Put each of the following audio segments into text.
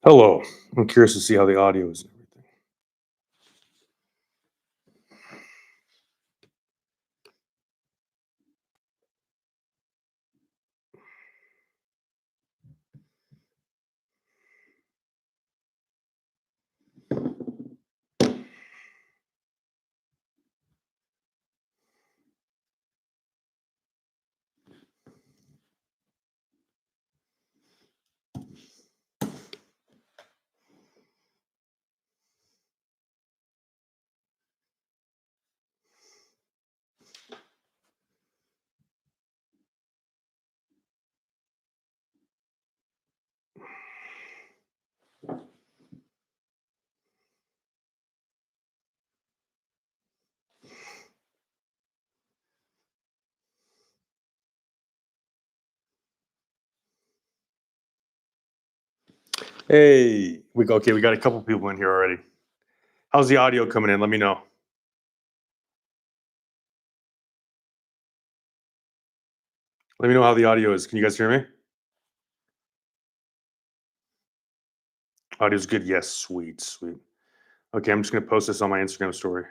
Hello. I'm curious to see how the audio is and everything. Hey, we got a couple people in here already. How's the audio coming in? Let me know. Let me know how the audio is. Can you guys hear me? Audio's good. Yes, sweet, sweet. Okay, I'm just gonna post this on my Instagram story.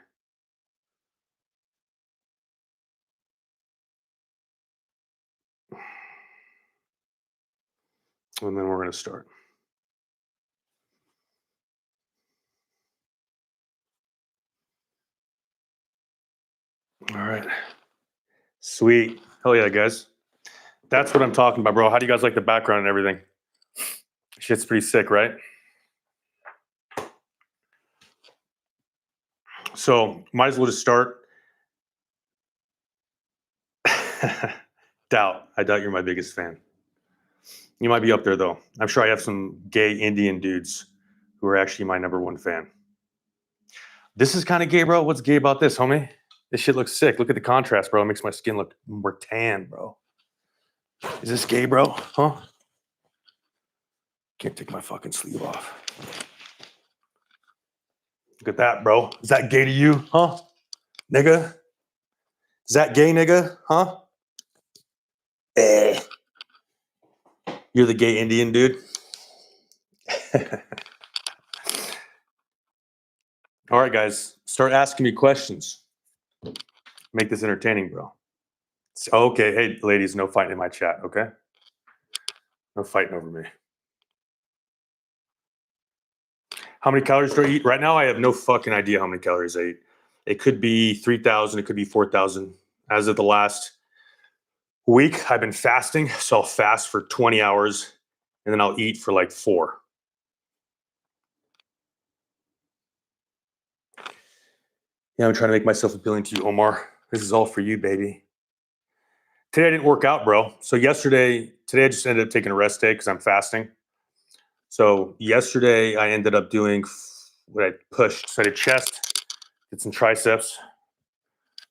And then we're gonna start. All right. Sweet. Hell yeah, guys. That's what I'm talking about, bro. How do you guys like the background and everything? Shit's pretty sick, right? So might as well just start. I doubt you're my biggest fan. You might be up there though. I'm sure I have some gay Indian dudes who are actually my number one fan. This is kind of gay, bro. What's gay about this, homie? This shit looks sick. Look at the contrast, bro. It makes my skin look more tan, bro. Is this gay, bro? Huh? Can't take my fucking sleeve off. Look at that, bro. Is that gay to you, huh? Nigga? Is that gay, nigga? Huh? Eh. You're the gay Indian dude? All right, guys. Start asking me questions. Make this entertaining, bro. Okay, hey, ladies, no fighting in my chat, okay? No fighting over me. How many calories do I eat? Right now, I have no fucking idea how many calories I eat. It could be 3,000. It could be 4,000. As of the last week, I've been fasting. So I'll fast for 20 hours and then I'll eat for like 4. Yeah, I'm trying to make myself appealing to you, Omar. This is all for you, baby. Today, I didn't work out, bro. So today I just ended up taking a rest day because I'm fasting. So yesterday, I ended up doing what I pushed. So I did chest, did some triceps,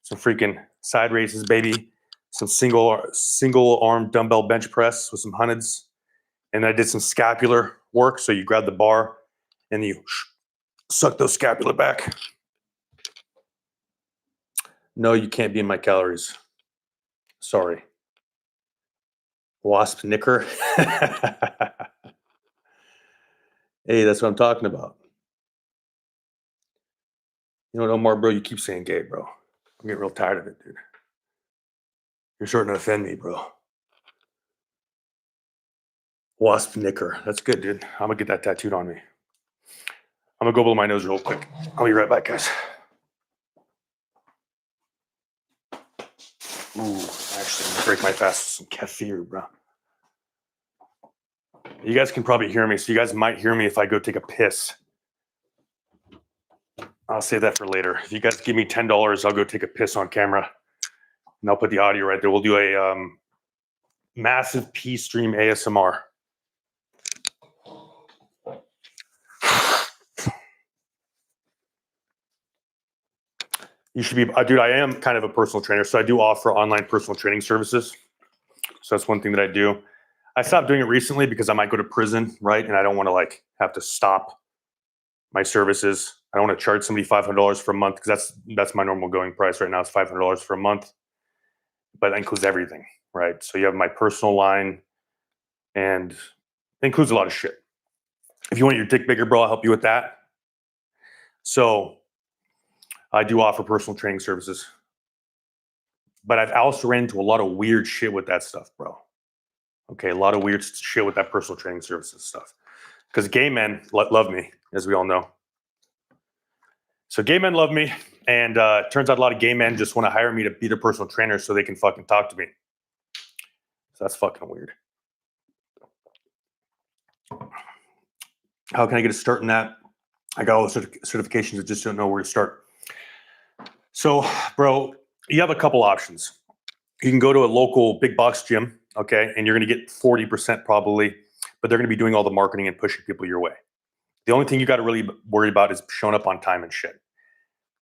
some freaking side raises, baby, some single arm dumbbell bench press with some hundreds, and I did some scapular work. So you grab the bar and you suck those scapula back. No, you can't be in my calories. Sorry. Wasp knicker. Hey, that's what I'm talking about. You know what, Omar, bro? You keep saying gay, bro. I'm getting real tired of it, dude. You're starting to offend me, bro. Wasp knicker. That's good, dude. I'm gonna get that tattooed on me. I'm gonna go blow my nose real quick. I'll be right back, guys. Ooh, actually, I'm gonna break my fast with some kefir, bro. You guys can probably hear me, so you guys might hear me if I go take a piss. I'll save that for later. If you guys give me $10, I'll go take a piss on camera, and I'll put the audio right there. We'll do a massive pee stream ASMR. You should be, dude, I am kind of a personal trainer, so I do offer online personal training services. So that's one thing that I do. I stopped doing it recently because I might go to prison, right? And I don't want to like have to stop my services. I don't want to charge somebody $500 for a month because that's my normal going price right now. It's $500 for a month, but that includes everything, right? So you have my personal line, and it includes a lot of shit. If you want your dick bigger, bro, I'll help you with that. So I do offer personal training services. But I've also ran into a lot of weird shit with that stuff, bro. Okay, a lot of weird shit with that personal training services stuff. Because gay men love me, as we all know. So gay men love me, and it turns out a lot of gay men just want to hire me to be their personal trainer so they can fucking talk to me. So that's fucking weird. How can I get a start in that? I got all the certifications, I just don't know where to start. So, bro, you have a couple options. You can go to a local big box gym, okay, and you're going to get 40% probably, but they're going to be doing all the marketing and pushing people your way. The only thing you got to really worry about is showing up on time and shit.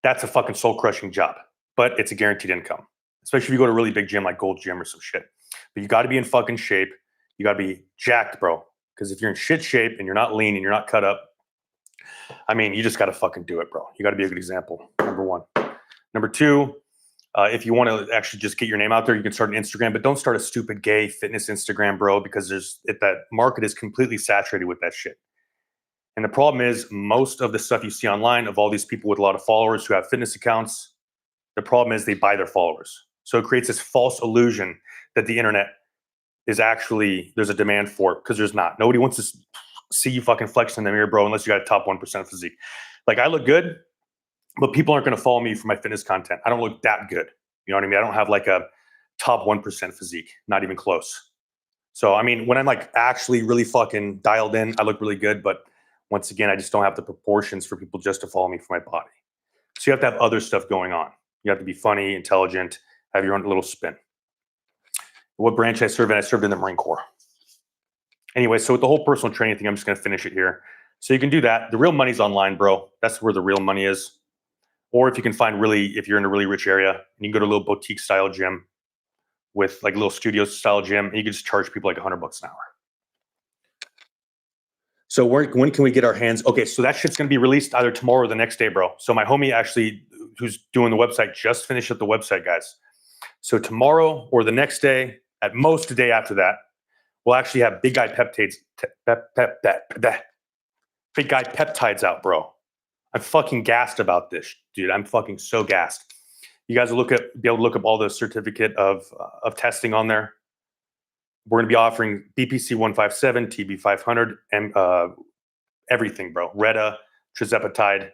That's a fucking soul-crushing job, but it's a guaranteed income, especially if you go to a really big gym like Gold Gym or some shit. But you got to be in fucking shape. You got to be jacked, bro, because if you're in shit shape and you're not lean and you're not cut up, I mean, you just got to fucking do it, bro. You got to be a good example, number one. Number two, if you want to actually just get your name out there, you can start an Instagram, but don't start a stupid gay fitness Instagram, bro, because that market is completely saturated with that shit. And the problem is most of the stuff you see online of all these people with a lot of followers who have fitness accounts, the problem is they buy their followers. So it creates this false illusion that the internet is actually, there's a demand for it, because there's not. Nobody wants to see you fucking flex in the mirror, bro, unless you got a top 1% physique. Like, I look good, but people aren't going to follow me for my fitness content. I don't look that good. You know what I mean? I don't have like a top 1% physique, not even close. So, I mean, when I'm like actually really fucking dialed in, I look really good. But once again, I just don't have the proportions for people just to follow me for my body. So you have to have other stuff going on. You have to be funny, intelligent, have your own little spin. What branch I serve in? I served in the Marine Corps. Anyway, so with the whole personal training thing, I'm just going to finish it here. So you can do that. The real money's online, bro. That's where the real money is. Or if you can find if you're in a really rich area, and you can go to a little boutique style gym with like a little studio style gym, and you can just charge people like $100 an hour. So when can we get our hands? Okay, so that shit's gonna be released either tomorrow or the next day, bro. So my homie actually, who's doing the website, just finished up the website, guys. So tomorrow or the next day, at most the day after that, we'll actually have big guy peptides, big guy peptides out, bro. I'm fucking gassed about this, dude. I'm fucking so gassed. You guys will be able to look up all the certificate of testing on there. We're going to be offering BPC 157, TB 500, and everything, bro. Reta, trizepatide,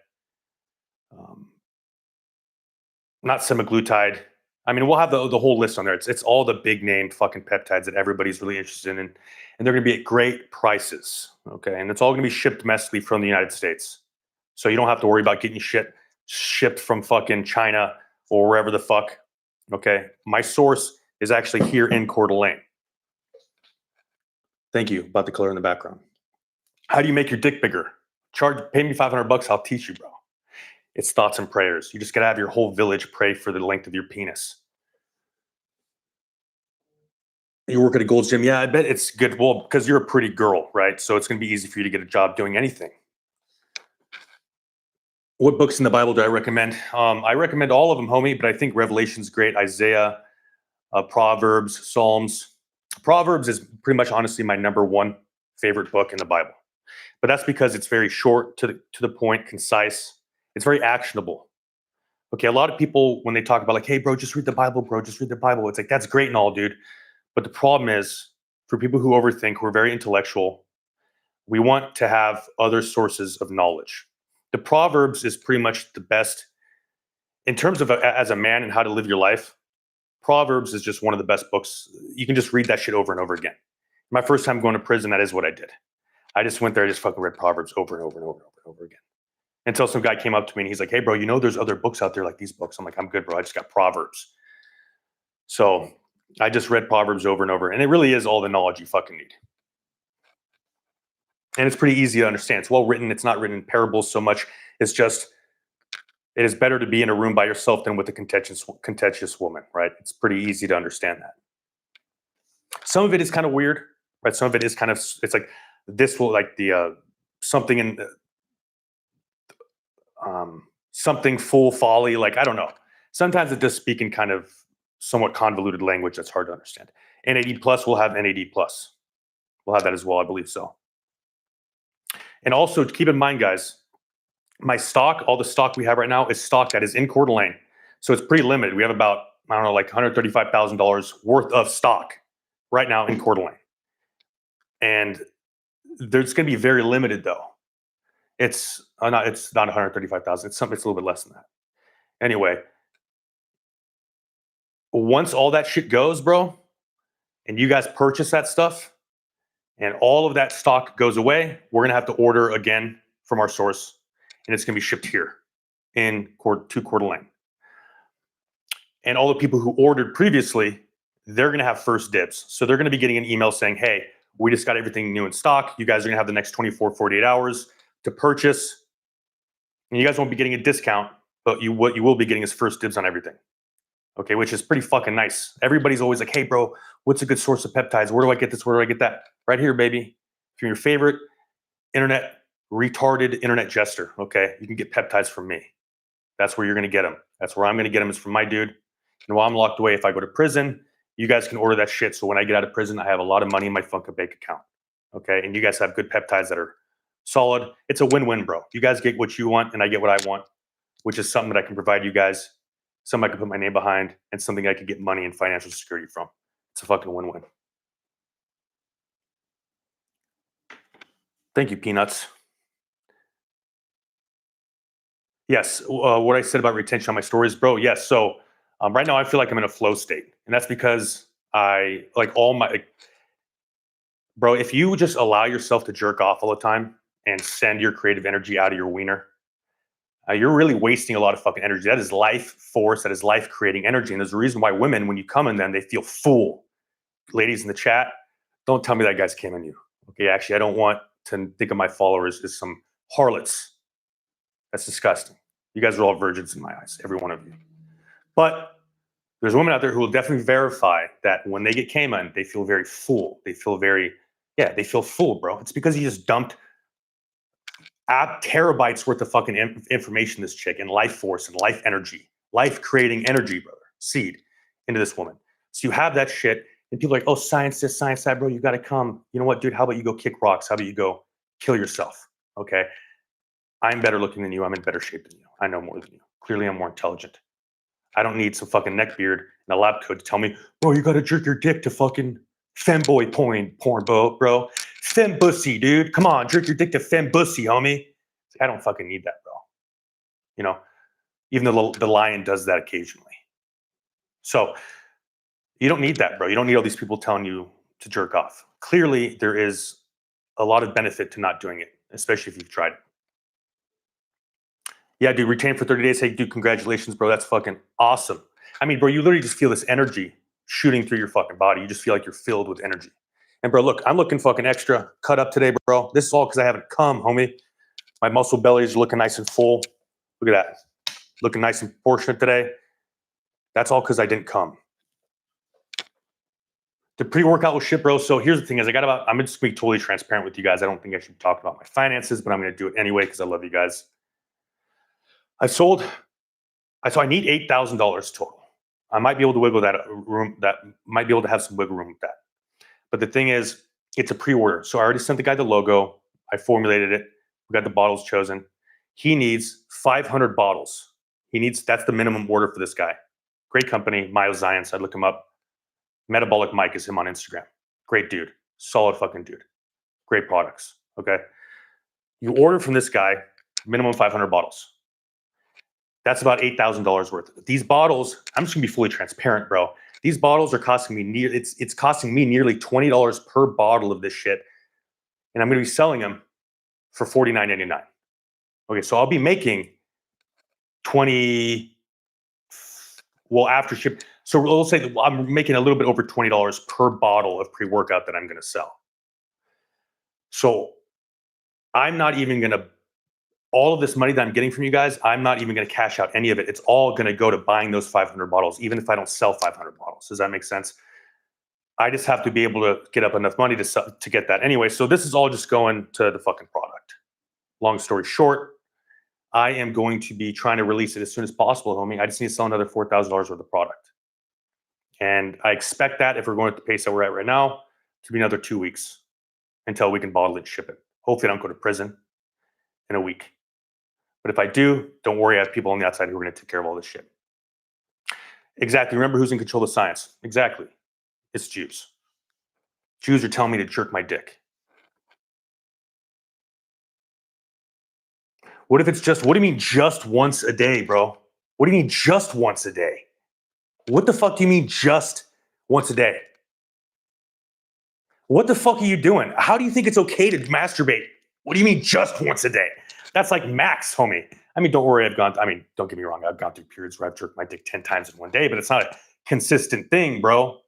not semaglutide. I mean, we'll have the whole list on there. It's all the big name fucking peptides that everybody's really interested in, and they're going to be at great prices. Okay, and it's all going to be shipped domestically from the United States. So you don't have to worry about getting shit shipped from fucking China or wherever the fuck. Okay. My source is actually here in Coeur d'Alene. Thank you. About the color in the background. How do you make your dick bigger? Pay me $500. I'll teach you, bro. It's thoughts and prayers. You just got to have your whole village pray for the length of your penis. You work at a Gold's Gym. Yeah, I bet it's good. Well, because you're a pretty girl, right? So it's going to be easy for you to get a job doing anything. What books in the Bible do I recommend? I recommend all of them, homie, but I think Revelation's great. Isaiah, Proverbs, Psalms. Proverbs is pretty much honestly my number one favorite book in the Bible. But that's because it's very short, to the point, concise. It's very actionable. Okay, a lot of people, when they talk about like, hey, bro, just read the Bible, bro, just read the Bible. It's like, that's great and all, dude. But the problem is, for people who overthink, who are very intellectual, we want to have other sources of knowledge. The Proverbs is pretty much the best in terms of as a man and how to live your life. Proverbs is just one of the best books. You can just read that shit over and over again. My first time going to prison, that is what I did. I just went there, I just fucking read Proverbs over and over and over and over and over again. Until some guy came up to me and he's like, hey, bro, you know there's other books out there like these books. I'm like, I'm good, bro. I just got Proverbs. So I just read Proverbs over and over. And it really is all the knowledge you fucking need. And it's pretty easy to understand. It's well written. It's not written in parables so much. It's just, it is better to be in a room by yourself than with a contentious woman, right? It's pretty easy to understand that. Some of it is kind of weird, right? Some of it is kind of, it's like, this will like the, something in, something full folly. Like, I don't know. Sometimes it does speak in kind of somewhat convoluted language that's hard to understand. NAD plus will have NAD plus. We'll have that as well, I believe so. And also keep in mind, guys, my stock, all the stock we have right now is stock that is in Coeur d'Alene. So it's pretty limited. We have about, I don't know, like $135,000 worth of stock right now in Coeur d'Alene. And there's going to be very limited though. It's not 135,000. It's a little bit less than that. Anyway, once all that shit goes, bro, and you guys purchase that stuff and all of that stock goes away, we're going to have to order again from our source, and it's going to be shipped here to Coeur d'Alene. And all the people who ordered previously, they're going to have first dibs. So they're going to be getting an email saying, hey, we just got everything new in stock. You guys are going to have the next 24, 48 hours to purchase. And you guys won't be getting a discount, but what you will be getting is first dibs on everything. Okay, which is pretty fucking nice. Everybody's always like, hey, bro, what's a good source of peptides? Where do I get this? Where do I get that? Right here, baby. From your favorite retarded internet jester, okay? You can get peptides from me. That's where you're going to get them. That's where I'm going to get them is from my dude. And while I'm locked away, if I go to prison, you guys can order that shit. So when I get out of prison, I have a lot of money in my Funka Bank account, okay? And you guys have good peptides that are solid. It's a win-win, bro. You guys get what you want, and I get what I want, which is something that I can provide you guys, something I can put my name behind, and something I can get money and financial security from. It's a fucking win-win. Thank you, Peanuts. Yes, what I said about retention on my stories, bro. Yes, so right now I feel like I'm in a flow state, and that's because I like all my, bro. If you just allow yourself to jerk off all the time and send your creative energy out of your wiener, you're really wasting a lot of fucking energy. That is life force. That is life creating energy, and there's a reason why women, when you come in them, they feel full. Ladies in the chat, don't tell me that guys came in you. Okay, actually, I don't want to think of my followers as some harlots. That's disgusting. You guys are all virgins in my eyes, every one of you. But there's women out there who will definitely verify that when they get came-on, they feel very full. They feel they feel full, bro. It's because you just dumped terabytes worth of fucking information, this chick, and life force and life energy, life creating energy, brother, seed into this woman. So you have that shit, and people are like, oh, science this, science that, bro, you got to come. You know what, dude? How about you go kick rocks? How about you go kill yourself? Okay. I'm better looking than you. I'm in better shape than you. I know more than you. Clearly, I'm more intelligent. I don't need some fucking neckbeard and a lab coat to tell me, bro, you got to jerk your dick to fucking femboy porn, bro. Fem bussy, dude. Come on, jerk your dick to fem bussy, homie. I don't fucking need that, bro. You know, even though the lion does that occasionally. So you don't need that, bro. You don't need all these people telling you to jerk off. Clearly, there is a lot of benefit to not doing it, especially if you've tried it. Yeah, dude, retain for 30 days. Hey, dude, congratulations, bro. That's fucking awesome. I mean, bro, you literally just feel this energy shooting through your fucking body. You just feel like you're filled with energy. And bro, look, I'm looking fucking extra cut up today, bro. This is all because I haven't come, homie. My muscle belly is looking nice and full. Look at that. Looking nice and proportionate today. That's all because I didn't come. The pre-workout was shit, bro. So here's the thing is I'm just going to be totally transparent with you guys. I don't think I should talk about my finances, but I'm going to do it anyway because I love you guys. I need $8,000 total. I might be able to wiggle that room. That might be able to have some wiggle room with that. But the thing is, it's a pre-order. So I already sent the guy the logo. I formulated it. We got the bottles chosen. He needs 500 bottles. That's the minimum order for this guy. Great company, Myoscience. I'd look him up. Metabolic Mike is him on Instagram. Great dude. Solid fucking dude. Great products. Okay. You order from this guy, minimum 500 bottles. That's about $8,000 worth. These bottles, I'm just gonna be fully transparent, bro. These bottles are costing me it's costing me nearly $20 per bottle of this shit. And I'm gonna be selling them for $49.99. Okay, so I'll be making 20, well, after ship. So we'll say that I'm making a little bit over $20 per bottle of pre-workout that I'm gonna sell. So I'm not even gonna, all of this money that I'm getting from you guys, I'm not even going to cash out any of it. It's all going to go to buying those 500 bottles, even if I don't sell 500 bottles. Does that make sense? I just have to be able to get up enough money to get that anyway. So this is all just going to the fucking product. Long story short, I am going to be trying to release it as soon as possible, homie. I just need to sell another $4,000 worth of product. And I expect that if we're going at the pace that we're at right now, to be another 2 weeks until we can bottle it and ship it. Hopefully I don't go to prison. in a week. But if I do, don't worry, I have people on the outside who are going to take care of all this shit. Exactly. Remember who's in control of science. Exactly. It's Jews. Jews are telling me to jerk my dick. What if it's just, what do you mean just once a day, bro? What do you mean just once a day? What the fuck do you mean just once a day? What the fuck are you doing? How do you think it's okay to masturbate? What do you mean just once a day? That's like max, homie. I mean, don't worry, don't get me wrong, I've gone through periods where I've jerked my dick 10 times in one day, but it's not a consistent thing, bro.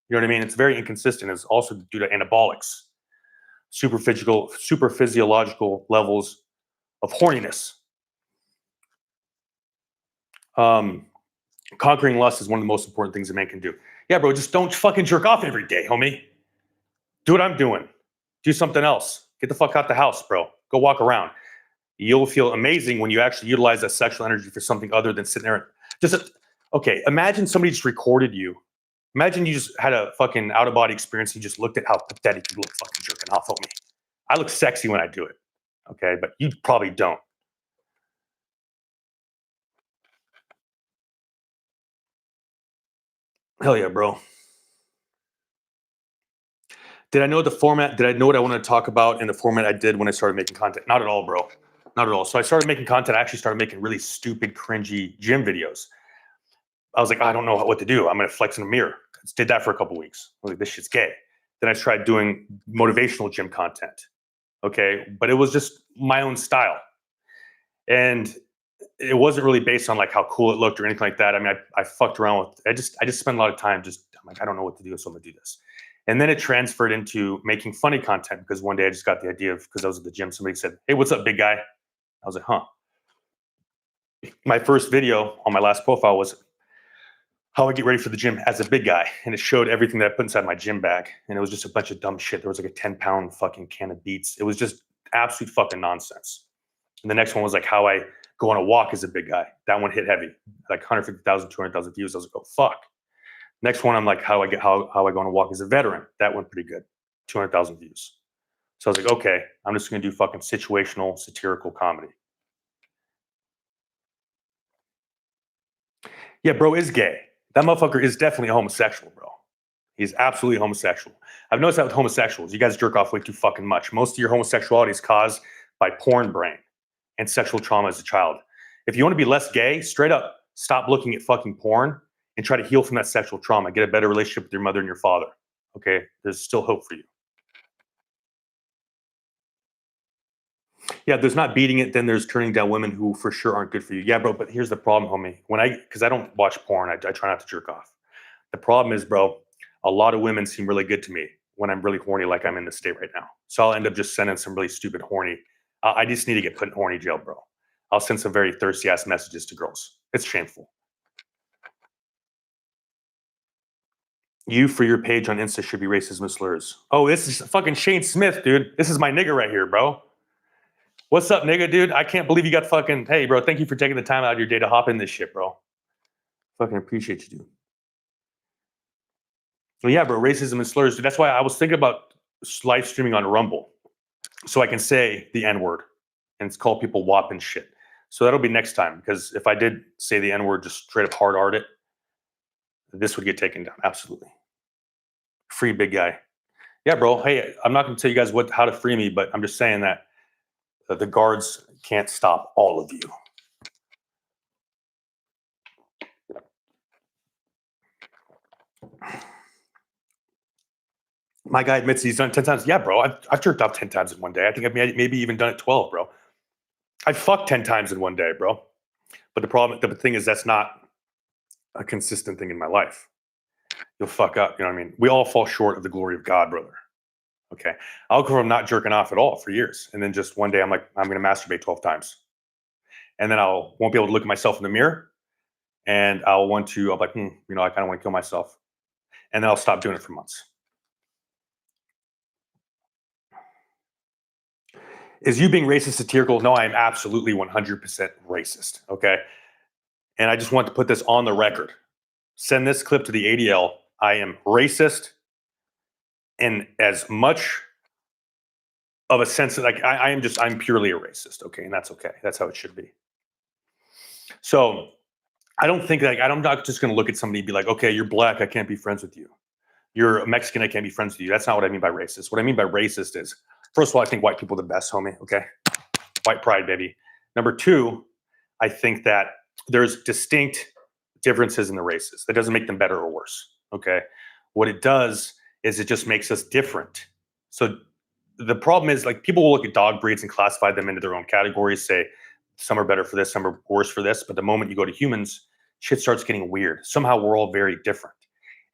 You know what I mean? It's very inconsistent. It's also due to anabolics, super physiological levels of horniness. Conquering lust is one of the most important things a man can do. Yeah, bro, just don't fucking jerk off every day, homie. Do what I'm doing. Do something else. Get the fuck out the house, bro. Go walk around. You'll feel amazing when you actually utilize that sexual energy for something other than sitting there. Okay, imagine somebody just recorded you. Imagine you just had a fucking out-of-body experience and you just looked at how pathetic you look fucking jerking off on me. I look sexy when I do it, okay? But you probably don't. Hell yeah, bro. Did I know the format? Did I know what I wanted to talk about in the format I did when I started making content? Not at all, bro. Not at all. So I started making content. I actually started making really stupid, cringy gym videos. I was like, I don't know what to do. I'm going to flex in a mirror. Did that for a couple weeks. I was like, this shit's gay. Then I tried doing motivational gym content. Okay. But it was just my own style. And it wasn't really based on like how cool it looked or anything like that. I mean, I fucked around with, I just spent a lot of time I'm like, I don't know what to do. So I'm going to do this. And then it transferred into making funny content because one day I just got the idea because I was at the gym. Somebody said, hey, what's up, big guy? I was like, huh. My first video on my last profile was how I get ready for the gym as a big guy. And it showed everything that I put inside my gym bag. And it was just a bunch of dumb shit. There was like a 10-pound fucking can of beets. It was just absolute fucking nonsense. And the next one was like how I go on a walk as a big guy. That one hit heavy, like 150,000, 200,000 views. I was like, oh, fuck. Next one, I'm like, how I go on a walk as a veteran. That went pretty good, 200,000 views. So I was like, okay, I'm just going to do fucking situational, satirical comedy. Yeah, bro is gay. That motherfucker is definitely a homosexual, bro. He's absolutely homosexual. I've noticed that with homosexuals. You guys jerk off way too fucking much. Most of your homosexuality is caused by porn brain and sexual trauma as a child. If you want to be less gay, straight up, stop looking at fucking porn and try to heal from that sexual trauma. Get a better relationship with your mother and your father. Okay? There's still hope for you. Yeah, there's not beating it, then there's turning down women who for sure aren't good for you. Yeah, bro, but here's the problem, homie. Because I don't watch porn, I try not to jerk off. The problem is, bro, a lot of women seem really good to me when I'm really horny, like I'm in this state right now. So I'll end up just sending some really stupid horny. I just need to get put in horny jail, bro. I'll send some very thirsty ass messages to girls. It's shameful. You for your page on Insta should be racism and slurs. Oh, this is fucking Shane Smith, dude. This is my nigga right here, bro. What's up, nigga, dude? I can't believe you got fucking, hey, bro, thank you for taking the time out of your day to hop in this shit, bro. Fucking appreciate you, dude. Well, yeah, bro, racism and slurs, dude. That's why I was thinking about live streaming on Rumble so I can say the N-word and call people WAP and shit. So that'll be next time, because if I did say the N-word, just straight up hard art it, this would get taken down. Absolutely. Free big guy. Yeah, bro. Hey, I'm not going to tell you guys how to free me, but I'm just saying that the guards can't stop all of you. My guy admits he's done it 10 times. Yeah, bro. I've jerked off 10 times in one day. I think I've maybe even done it 12, bro. I fucked 10 times in one day, bro. But the thing is, that's not a consistent thing in my life. You'll fuck up. You know what I mean? We all fall short of the glory of God, brother. Okay. I'll go from not jerking off at all for years. And then just one day I'm like, I'm going to masturbate 12 times. And then won't be able to look at myself in the mirror. And I'm like, I kind of want to kill myself. And then I'll stop doing it for months. Is you being racist satirical? No, I am absolutely 100% racist. Okay. And I just want to put this on the record. Send this clip to the ADL. I am racist in as much of a sense that like I'm purely a racist, okay, and that's okay. That's how it should be. So I don't think like I'm not just going to look at somebody and be like, okay, you're black, I can't be friends with you. You're a Mexican, I can't be friends with you. That's not what I mean by racist. What I mean by racist is, first of all, I think white people are the best, homie. Okay, white pride, baby. Number two, I think that there's distinct differences in the races. That doesn't make them better or worse. Okay, what it does is it just makes us different. So the problem is like people will look at dog breeds and classify them into their own categories, say some are better for this, some are worse for this. But the moment you go to humans, shit starts getting weird. Somehow we're all very different.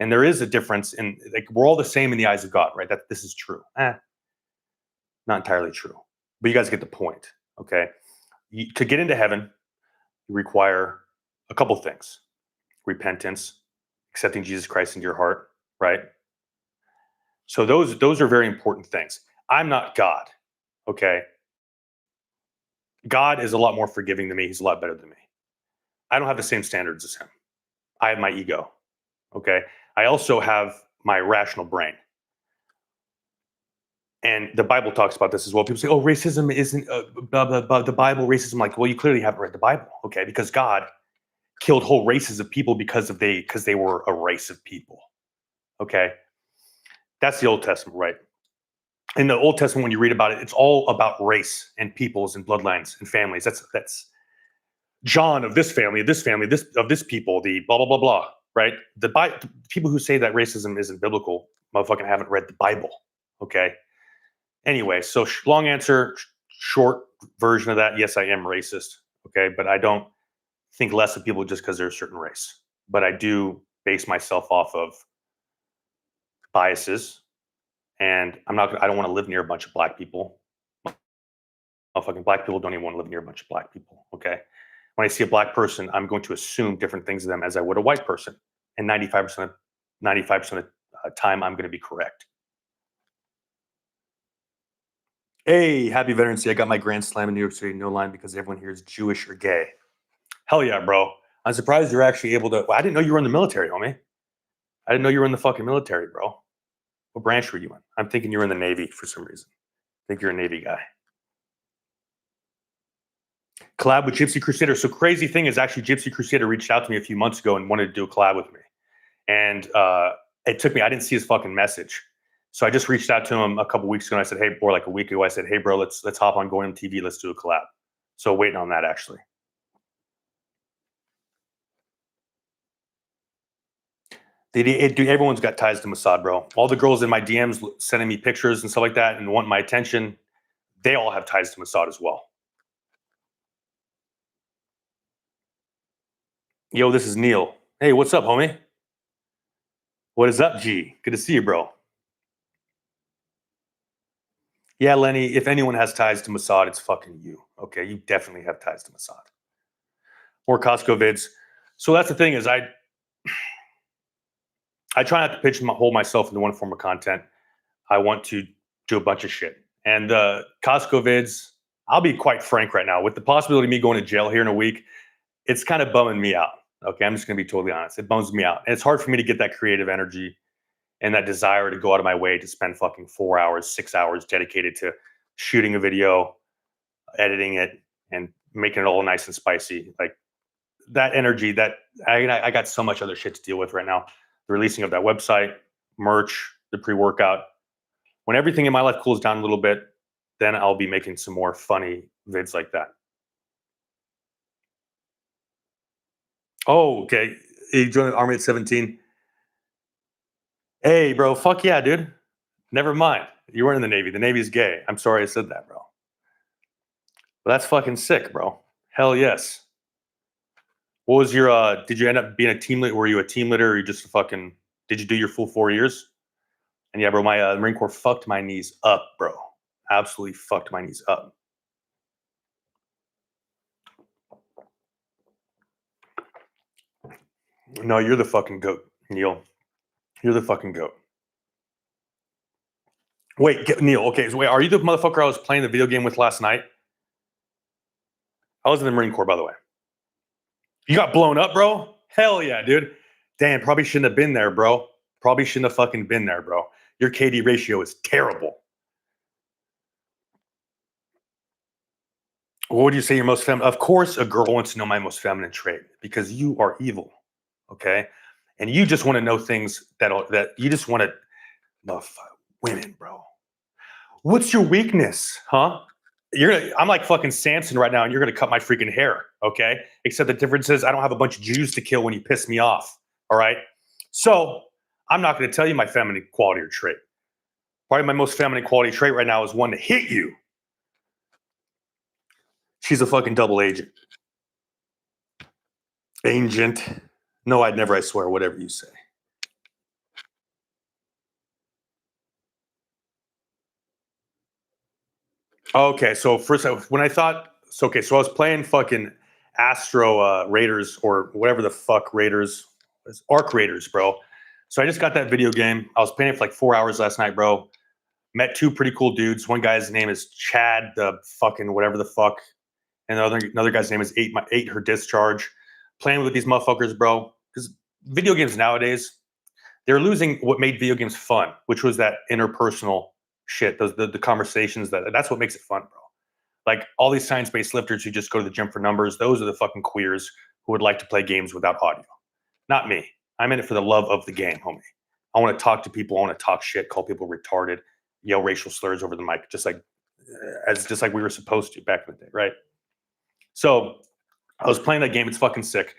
And there is a difference in like we're all the same in the eyes of God, right? That this is true. Not entirely true. But you guys get the point. Okay. To get into heaven, you require a couple things. Repentance, accepting Jesus Christ into your heart, right? So those are very important things. I'm not God. Okay. God is a lot more forgiving than me. He's a lot better than me. I don't have the same standards as him. I have my ego. Okay. I also have my rational brain. And the Bible talks about this as well. People say, oh, racism isn't blah, blah, blah, the Bible, racism. Like, well, you clearly haven't read the Bible. Okay. Because God killed whole races of people because they were a race of people. Okay. That's the Old Testament, right? In the Old Testament, when you read about it, it's all about race and peoples and bloodlines and families. That's John of this family, of this people, the blah blah blah blah. Right? The people who say that racism isn't biblical, motherfucking haven't read the Bible. Okay. Anyway, so long answer, short version of that. Yes, I am racist. Okay, but I don't think less of people just because they're a certain race. But I do base myself off of biases, and I don't want to live near a bunch of black people. Fucking black people don't even want to live near a bunch of black people. Okay, when I see a black person, I'm going to assume different things of them as I would a white person, and 95% of the time, I'm going to be correct. Hey, happy Veterans Day. I got my Grand Slam in New York City, no line, because everyone here is Jewish or gay. Hell yeah, bro. I'm surprised you're actually able to. Well, I didn't know you were in the military, homie. I didn't know you were in the fucking military, bro. What branch were you in? I'm thinking you're in the Navy for some reason. I think you're a Navy guy. Collab with Gypsy Crusader. So crazy thing is actually Gypsy Crusader reached out to me a few months ago and wanted to do a collab with me. And it took me, I didn't see his fucking message. So I just reached out to him a couple weeks ago and I said, hey, or like a week ago, I said, hey, bro, let's hop on Going on TV. Let's do a collab. So waiting on that actually. Dude, everyone's got ties to Mossad, bro. All the girls in my DMs sending me pictures and stuff like that and want my attention, they all have ties to Mossad as well. Yo, this is Neil. Hey, what's up, homie? What is up, G? Good to see you, bro. Yeah, Lenny, if anyone has ties to Mossad, it's fucking you. Okay, you definitely have ties to Mossad. Or Costco vids. So that's the thing is I try not to pigeonhole myself into one form of content. I want to do a bunch of shit. And Costco vids, I'll be quite frank right now. With the possibility of me going to jail here in a week, it's kind of bumming me out. Okay, I'm just going to be totally honest. It bums me out. And it's hard for me to get that creative energy and that desire to go out of my way to spend fucking 4 hours, 6 hours dedicated to shooting a video, editing it, and making it all nice and spicy. Like that energy, that I got so much other shit to deal with right now. The releasing of that website, merch, the pre-workout. When everything in my life cools down a little bit, then I'll be making some more funny vids like that. Oh, okay. You joined the Army at 17. Hey, bro, fuck yeah, dude. Never mind. You weren't in the Navy. The Navy's gay. I'm sorry I said that, bro. But that's fucking sick, bro. Hell yes. What was your, did you end up being a team leader? Were you a team leader or you just did you do your full 4 years? And yeah, bro, my Marine Corps fucked my knees up, bro. Absolutely fucked my knees up. No, you're the fucking goat, Neil. You're the fucking goat. Wait, Neil, okay, so wait, are you the motherfucker I was playing the video game with last night? I was in the Marine Corps, by the way. You got blown up, bro? Hell yeah, dude. Damn, probably shouldn't have been there, bro. Probably shouldn't have fucking been there, bro. Your KD ratio is terrible. What would you say your most feminine? Of course, a girl wants to know my most feminine trait because you are evil, okay? And you just want to know things that you just want to know women, bro. What's your weakness, huh? I'm like fucking Samson right now, and you're gonna cut my freaking hair, okay? Except the difference is I don't have a bunch of Jews to kill when you piss me off, all right? So I'm not gonna tell you my feminine quality or trait. Probably my most feminine quality trait right now is one to hit you. She's a fucking double agent. Agent. No, I'd never, I swear, whatever you say. Okay, so first, when I thought, so okay, so I was playing fucking Astro Raiders or whatever the fuck Raiders, Arc Raiders, bro. So I just got that video game. I was playing it for like 4 hours last night, bro. Met two pretty cool dudes. One guy's name is Chad, the fucking whatever the fuck, and another guy's name is Eight Her Discharge. Playing with these motherfuckers, bro. Because video games nowadays, they're losing what made video games fun, which was that interpersonal shit. The conversations that's what makes it fun, bro. Like all these science-based lifters who just go to the gym for numbers, those are the fucking queers who would like to play games without audio. Not me. I'm in it for the love of the game, homie. I want to talk to people. I want to talk shit, call people retarded, yell racial slurs over the mic, just like we were supposed to back in the day, right? So I was playing that game. It's fucking sick.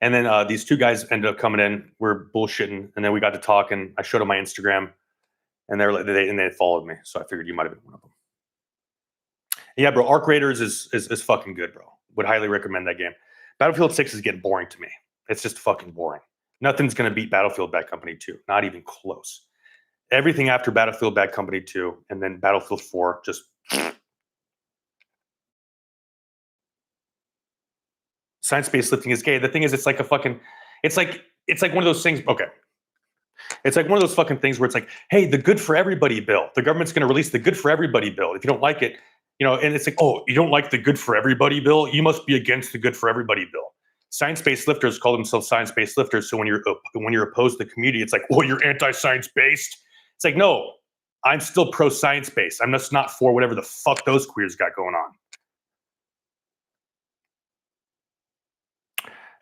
And then these two guys ended up coming in. We're bullshitting, and then we got to talking. I showed them my Instagram, and they followed me. So I figured you might have been one of them. Yeah, bro. Arc Raiders is fucking good, bro. Would highly recommend that game. Battlefield 6 is getting boring to me. It's just fucking boring. Nothing's gonna beat Battlefield Bad Company 2. Not even close. Everything after Battlefield Bad Company 2 and then Battlefield 4 just science-based lifting is gay. The thing is, it's like it's like one of those things. Okay, it's like one of those fucking things where it's like, hey, the Good for Everybody bill. The government's going to release the Good for Everybody bill. If you don't like it, and it's like, oh, you don't like the Good for Everybody bill? You must be against the Good for Everybody bill. Science-based lifters call themselves science-based lifters. So when you're opposed to the community, it's like, well, you're anti-science-based. It's like, no, I'm still pro-science-based. I'm just not for whatever the fuck those queers got going on.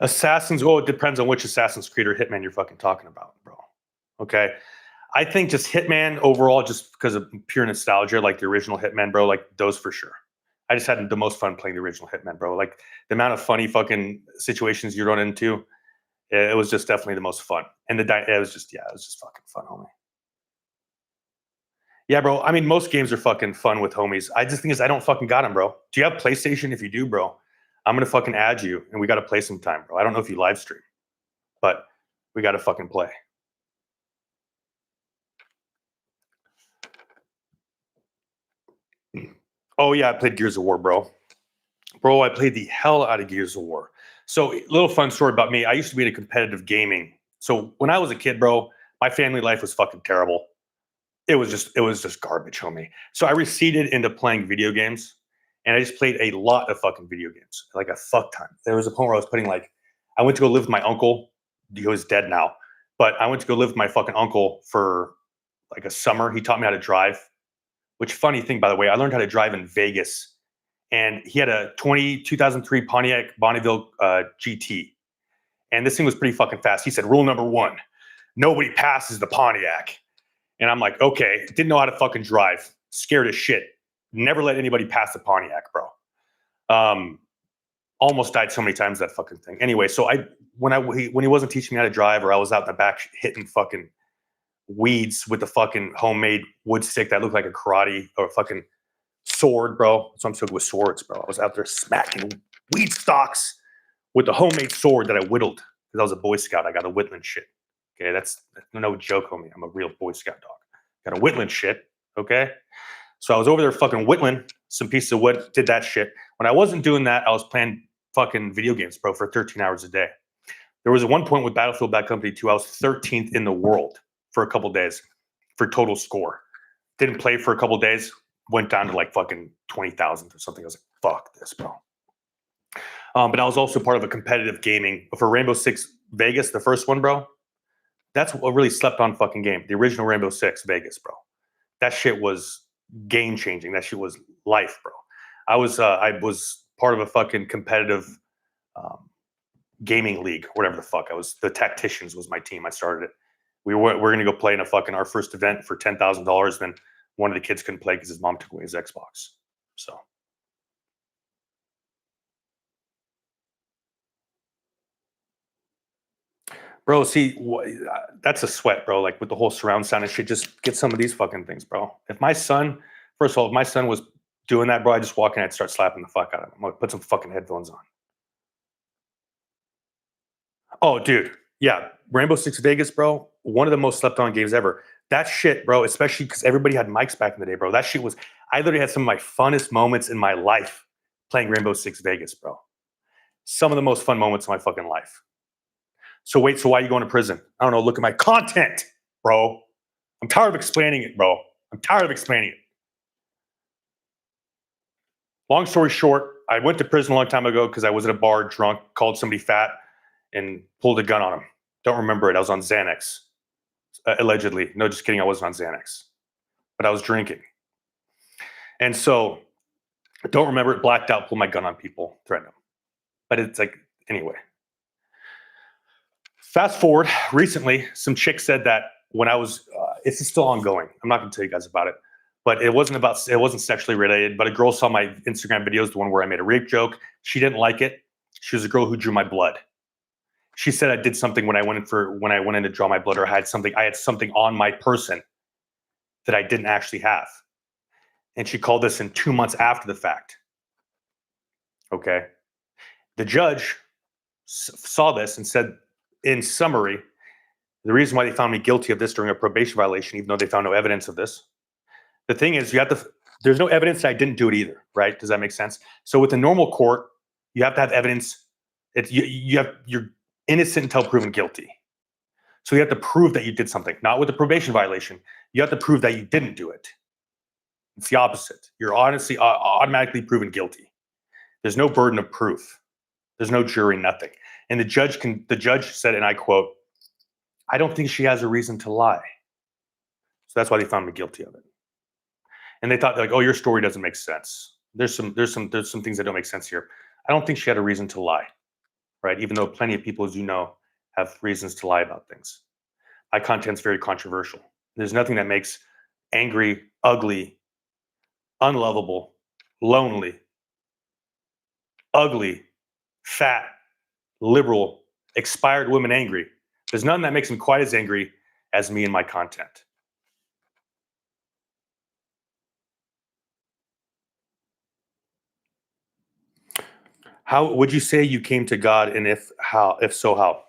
Assassins, it depends on which Assassin's Creed or Hitman you're fucking talking about, bro. Okay. I think just Hitman overall, just because of pure nostalgia, like the original Hitman, bro, like those for sure. I just had the most fun playing the original Hitman, bro. Like the amount of funny fucking situations you run into, it was just definitely the most fun. And it was just fucking fun, homie. Yeah, bro. I mean, most games are fucking fun with homies. I just think is I don't fucking got them, bro. Do you have PlayStation? If you do, bro, I'm gonna fucking add you, and we got to play sometime, bro. I don't know if you live stream, but we got to fucking play. Oh yeah, I played Gears of War, bro. Bro, I played the hell out of Gears of War. So, little fun story about me. I used to be into competitive gaming. So when I was a kid, bro, my family life was fucking terrible. It was just garbage, homie. So I receded into playing video games, and I just played a lot of fucking video games, like a fuck ton. There was a point where I was putting I went to go live with my uncle. He was dead now, but I went to go live with my fucking uncle for like a summer. He taught me how to drive. Which funny thing, by the way, I learned how to drive in Vegas, and he had a 2003 Pontiac Bonneville GT, and this thing was pretty fucking fast. He said, "Rule number one: nobody passes the Pontiac." And I'm like, okay, didn't know how to fucking drive, scared as shit. Never let anybody pass the Pontiac, bro. Almost died so many times that fucking thing. Anyway, so when he wasn't teaching me how to drive, or I was out in the back hitting fucking weeds with the fucking homemade wood stick that looked like a karate or a fucking sword, bro. So I'm still with swords, bro. I was out there smacking weed stalks with the homemade sword that I whittled because I was a Boy Scout. I got a whittling shit. Okay, that's no joke, homie. I'm a real Boy Scout dog. Got a whittling shit. Okay, so I was over there fucking whittling some pieces of wood. Did that shit. When I wasn't doing that, I was playing fucking video games, bro, for 13 hours a day. There was one point with Battlefield Bad Company 2, I was 13th in the world for a couple days for total score. Didn't play for a couple days. Went down to like fucking 20,000 or something. I was like, fuck this, bro. But I was also part of a competitive gaming for Rainbow Six Vegas, the first one, bro. That's what really slept on fucking game. The original Rainbow Six Vegas, bro. That shit was game changing. That shit was life, bro. I was part of a fucking competitive gaming league, whatever the fuck. The Tacticians was my team. I started it. We're going to go play in our first event for $10,000. Then one of the kids couldn't play because his mom took away his Xbox. So. Bro, see, that's a sweat, bro. Like with the whole surround sound and shit, just get some of these fucking things, bro. If my son was doing that, bro, I just walk in and I'd start slapping the fuck out of him. I'm gonna put some fucking headphones on. Oh, dude. Yeah. Rainbow Six Vegas, bro. One of the most slept on games ever. That shit, bro, especially because everybody had mics back in the day, bro. That shit I literally had some of my funnest moments in my life playing Rainbow Six Vegas, bro. Some of the most fun moments of my fucking life. So why are you going to prison? I don't know. Look at my content, bro. I'm tired of explaining it, bro. I'm tired of explaining it. Long story short, I went to prison a long time ago because I was at a bar drunk, called somebody fat, and pulled a gun on him. Don't remember it. I was on Xanax, allegedly. No, just kidding. I wasn't on Xanax, but I was drinking. And so I don't remember it. Blacked out, pulled my gun on people, threatened them. But it's like, anyway. Fast forward, recently, some chick said that when I was, it's still ongoing. I'm not going to tell you guys about it, but it wasn't sexually related, but a girl saw my Instagram videos, the one where I made a rape joke. She didn't like it. She was a girl who drew my blood. She said I did something when I went in to draw my blood, or I had something on my person that I didn't actually have. And she called this in 2 months after the fact. Okay. The judge saw this and said, in summary, the reason why they found me guilty of this during a probation violation, even though they found no evidence of this, the thing is, there's no evidence that I didn't do it either, right? Does that make sense? So with a normal court, you have to have evidence. You're innocent until proven guilty. So you have to prove that you did something. Not with a probation violation. You have to prove that you didn't do it. It's the opposite. You're honestly automatically proven guilty. There's no burden of proof. There's no jury, nothing. And the judge said, and I quote, "I don't think she has a reason to lie." So that's why they found me guilty of it. And they thought, like, "Oh, your story doesn't make sense. There's some things that don't make sense here." I don't think she had a reason to lie, right? Even though plenty of people, as you know, have reasons to lie about things. My content's very controversial. There's nothing that makes angry, ugly, unlovable, lonely, ugly, fat, liberal, expired women angry. There's nothing that makes them quite as angry as me and my content. How would you say you came to God, and if so, how?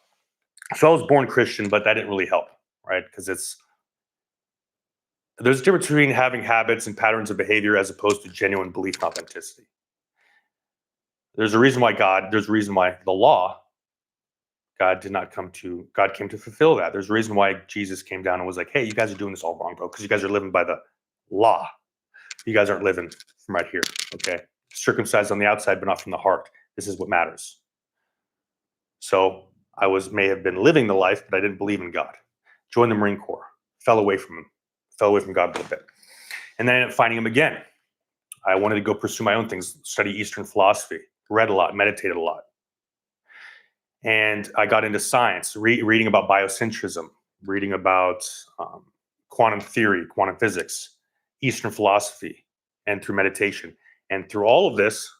So I was born Christian, but that didn't really help, right? Because there's a difference between having habits and patterns of behavior as opposed to genuine belief and authenticity. There's a reason why the law, God came to fulfill that. There's a reason why Jesus came down and was like, "Hey, you guys are doing this all wrong, bro, because you guys are living by the law. You guys aren't living from right here, okay? Circumcised on the outside, but not from the heart. This is what matters." So I may have been living the life, but I didn't believe in God. Joined the Marine Corps, fell away from God a little bit. And then I ended up finding him again. I wanted to go pursue my own things, study Eastern philosophy, read a lot, meditated a lot. And I got into science, reading about biocentrism, reading about quantum theory, quantum physics, Eastern philosophy, and through meditation. And through all of this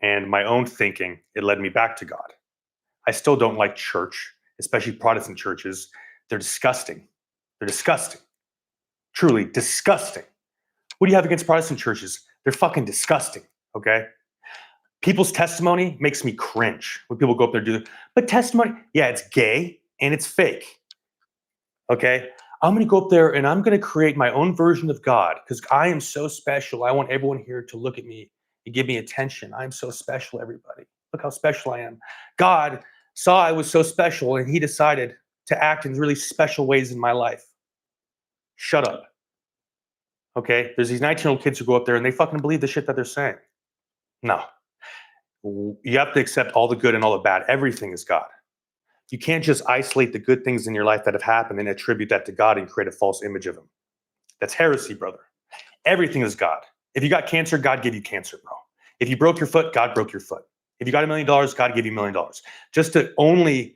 and my own thinking, it led me back to God. I still don't like church, especially Protestant churches. They're disgusting. They're disgusting. Truly disgusting. What do you have against Protestant churches? They're fucking disgusting, okay? People's testimony makes me cringe when people go up there and do that. But testimony, yeah, it's gay and it's fake, okay? I'm going to go up there and I'm going to create my own version of God because I am so special. I want everyone here to look at me and give me attention. I'm so special, everybody. Look how special I am. God saw I was so special and he decided to act in really special ways in my life. Shut up. Okay? There's these 19-year-old kids who go up there and they fucking believe the shit that they're saying. No. You have to accept all the good and all the bad. Everything is God. You can't just isolate the good things in your life that have happened and attribute that to God and create a false image of him. That's heresy, brother. Everything is God. If you got cancer, God gave you cancer, bro. If you broke your foot, God broke your foot. If you got $1 million, God gave you $1 million. Just to only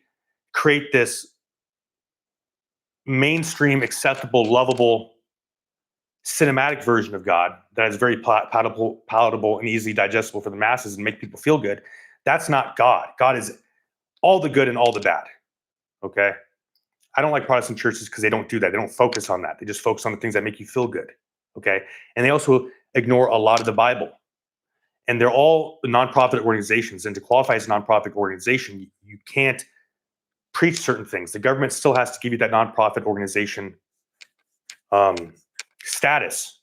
create this mainstream, acceptable, lovable, cinematic version of God that is very palatable and easily digestible for the masses and make people feel good. That's not God. God is all the good and all the bad. Okay? I don't like Protestant churches because they don't do that. They don't focus on that. They just focus on the things that make you feel good. Okay? And they also ignore a lot of the Bible. And they're all nonprofit organizations. And to qualify as a nonprofit organization, you can't preach certain things. The government still has to give you that nonprofit organization status.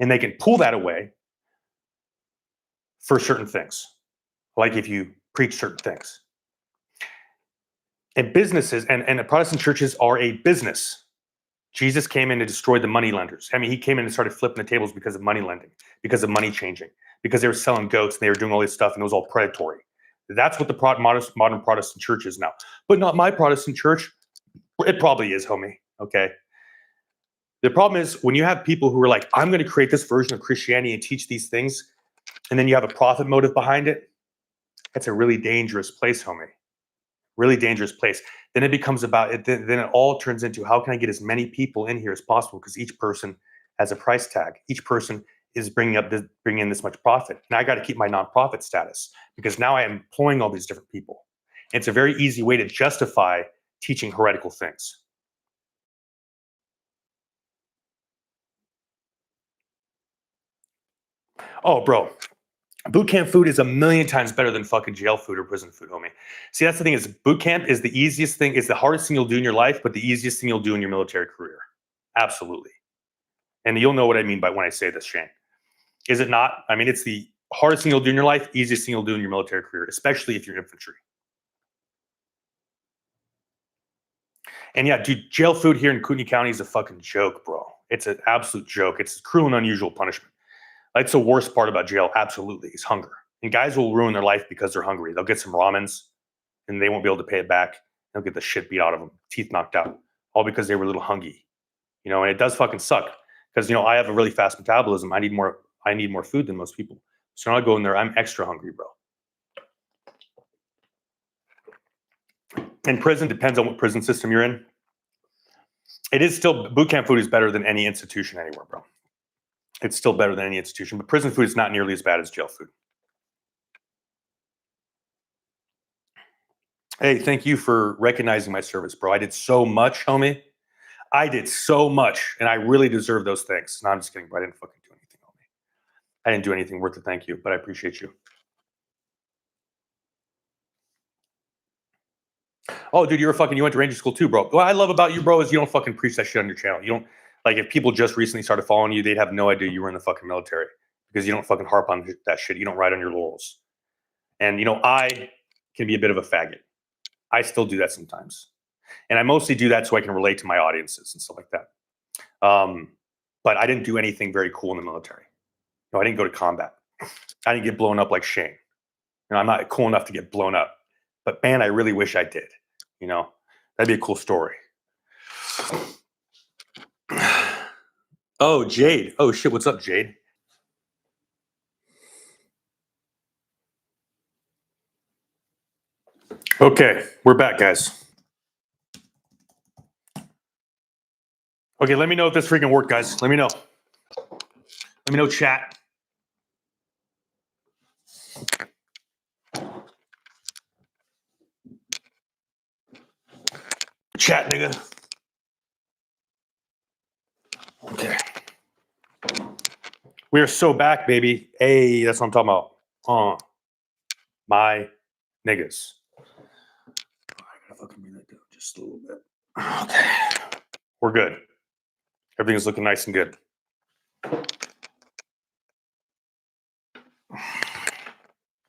And they can pull that away for certain things, like if you preach certain things. And businesses and the Protestant churches are a business. Jesus came in to destroy the money lenders. I mean, he came in and started flipping the tables because of money lending, because of money changing, because they were selling goats and they were doing all this stuff and it was all predatory. That's what the modern Protestant church is now. But not my Protestant church. It probably is, homie. Okay. The problem is when you have people who are like, I'm going to create this version of Christianity and teach these things, and then you have a profit motive behind it, that's a really dangerous place, homie. Really dangerous place. Then it becomes about it. Then it all turns into how can I get as many people in here as possible because each person has a price tag. Each person is bringing in this much profit. And I got to keep my nonprofit status because now I am employing all these different people. And it's a very easy way to justify teaching heretical things. Oh, bro. Boot camp food is 1,000,000 times better than fucking jail food or prison food, homie. See, that's the thing is boot camp is the easiest thing, is the hardest thing you'll do in your life, but the easiest thing you'll do in your military career. Absolutely. And you'll know what I mean by when I say this, Shane. Is it not? I mean, it's the hardest thing you'll do in your life, easiest thing you'll do in your military career, especially if you're infantry. And yeah, dude, jail food here in Kootenai County is a fucking joke, bro. It's an absolute joke. It's cruel and unusual punishment. That's the worst part about jail, absolutely, is hunger. And guys will ruin their life because they're hungry. They'll get some ramens and they won't be able to pay it back. They'll get the shit beat out of them, teeth knocked out, all because they were a little hungry. You know, and it does fucking suck because, you know, I have a really fast metabolism. I need more food than most people. So when I go in there, I'm extra hungry, bro. In prison, depends on what prison system you're in. It is still, boot camp food is better than any institution anywhere, bro. It's still better than any institution, but prison food is not nearly as bad as jail food. Hey, thank you for recognizing my service, bro. I did so much, homie. I did so much, and I really deserve those things. No, I'm just kidding, bro. I didn't fucking do anything, homie. I didn't do anything worth a thank you, but I appreciate you. Oh, dude, you went to Ranger school too, bro. What I love about you, bro, is you don't fucking preach that shit on your channel. You don't, like, if people just recently started following you, they'd have no idea you were in the fucking military because you don't fucking harp on that shit. You don't ride on your laurels. And, you know, I can be a bit of a faggot. I still do that sometimes. And I mostly do that so I can relate to my audiences and stuff like that. But I didn't do anything very cool in the military. No, I didn't go to combat. I didn't get blown up like Shane. You know, I'm not cool enough to get blown up. But man, I really wish I did. You know, that'd be a cool story. Oh, Jade. Oh, shit. What's up, Jade? Okay, we're back, guys. Okay, let me know if this freaking worked, guys. Let me know. Let me know, chat. Chat, nigga. Okay. We are so back, baby. Hey, that's what I'm talking about. My niggas. I gotta fucking bring that down just a little bit. Okay. We're good. Everything's looking nice and good.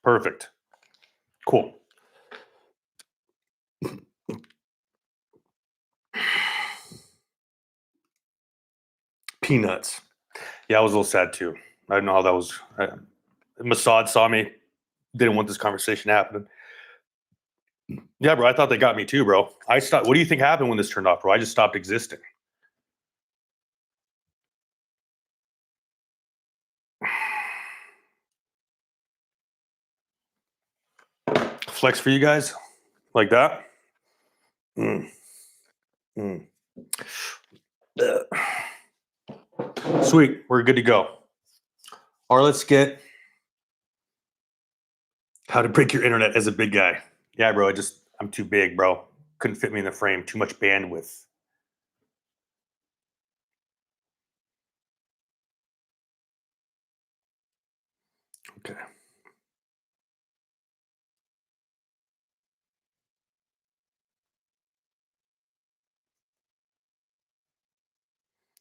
Perfect. Cool. Peanuts. Yeah, I was a little sad too. I don't know how that was. Mossad saw me. Didn't want this conversation happening. Yeah, bro. I thought they got me too, bro. I stopped. What do you think happened when this turned off, bro? I just stopped existing. flex for you guys like that. Sweet, we're good to go. All right, let's get how to break your internet as a big guy. Yeah, bro, I'm too big, bro. Couldn't fit me in the frame. Too much bandwidth. Okay.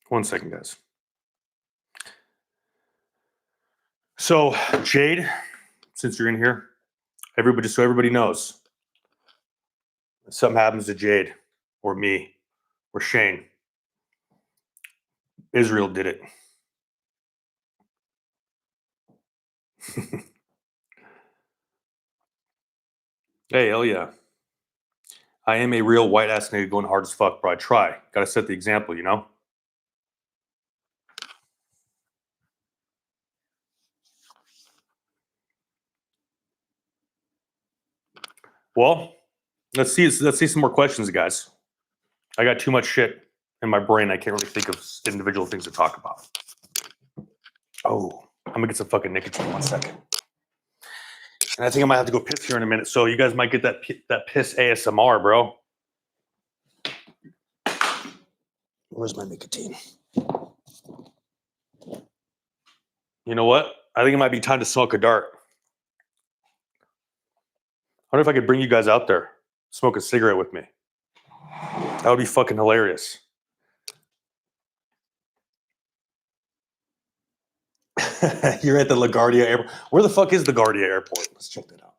One second, guys. So, Jade, since you're in here, just so everybody knows, if something happens to Jade or me or Shane, Israel did it. Hey, hell yeah. I am a real white ass nigga going hard as fuck, bro. I try. Gotta set the example, you know? Well, let's see some more questions, guys. I got too much shit in my brain. I can't really think of individual things to talk about. Oh, I'm gonna get some fucking nicotine. 1 second. And I think I might have to go piss here in a minute. So you guys might get that piss ASMR, bro. Where's my nicotine? You know what? I think it might be time to smoke a dart. I wonder if I could bring you guys out there, smoke a cigarette with me. That would be fucking hilarious. You're at the LaGuardia Airport. Where the fuck is the LaGuardia Airport? Let's check that out.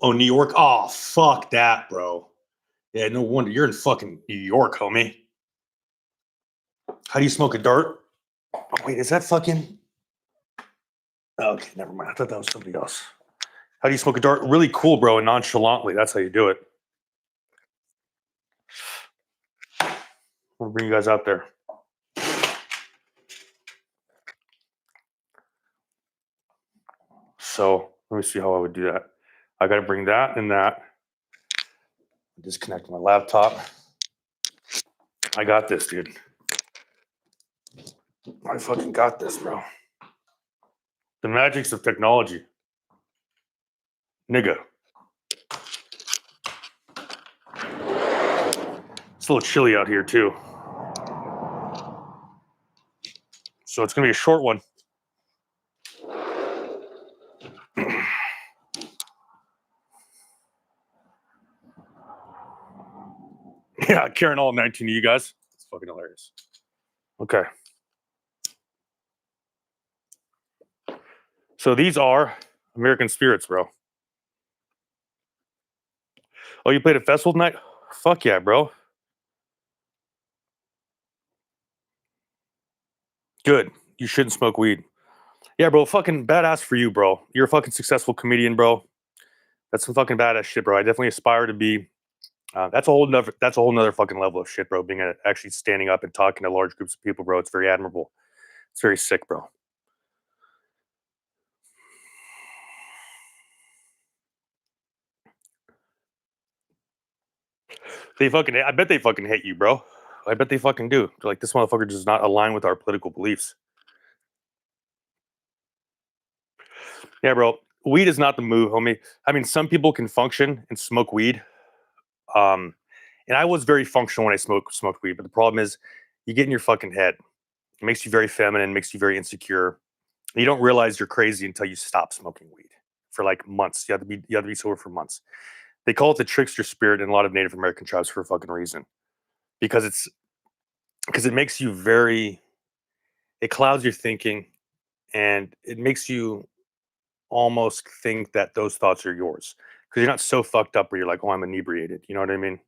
New York? Oh, fuck that, bro. Yeah, no wonder. You're in fucking New York, homie. How do you smoke a dart? Oh, wait, is that fucking... Okay, never mind. I thought that was somebody else. How do you smoke a dart? Really cool, bro, and nonchalantly. That's how you do it. We'll bring you guys out there. So let me see how I would do that. I got to bring that and that. Disconnect my laptop. I got this, dude. I fucking got this, bro. The magics of technology. Nigga. It's a little chilly out here, too. So it's going to be a short one. Yeah, carrying all 19 of you guys. It's fucking hilarious. Okay. So these are American Spirits, bro. Oh, you played a festival tonight? Fuck yeah, bro. Good. You shouldn't smoke weed. Yeah, bro. Fucking badass for you, bro. You're a fucking successful comedian, bro. That's some fucking badass shit, bro. I definitely aspire to be. That's a whole nother fucking level of shit, bro. Being actually standing up and talking to large groups of people, bro. It's very admirable. It's very sick, bro. I bet they fucking hate you, bro. I bet they fucking do. They're like, this motherfucker does not align with our political beliefs. Yeah, bro. Weed is not the move, homie. I mean, some people can function and smoke weed. And I was very functional when I smoked weed, but the problem is you get in your fucking head. It makes you very feminine, makes you very insecure. You don't realize you're crazy until you stop smoking weed for like months. You have to be sober for months. They call it the trickster spirit in a lot of Native American tribes for a fucking reason. Because it makes you it clouds your thinking and it makes you almost think that those thoughts are yours. Because you're not so fucked up where you're like, oh, I'm inebriated. You know what I mean?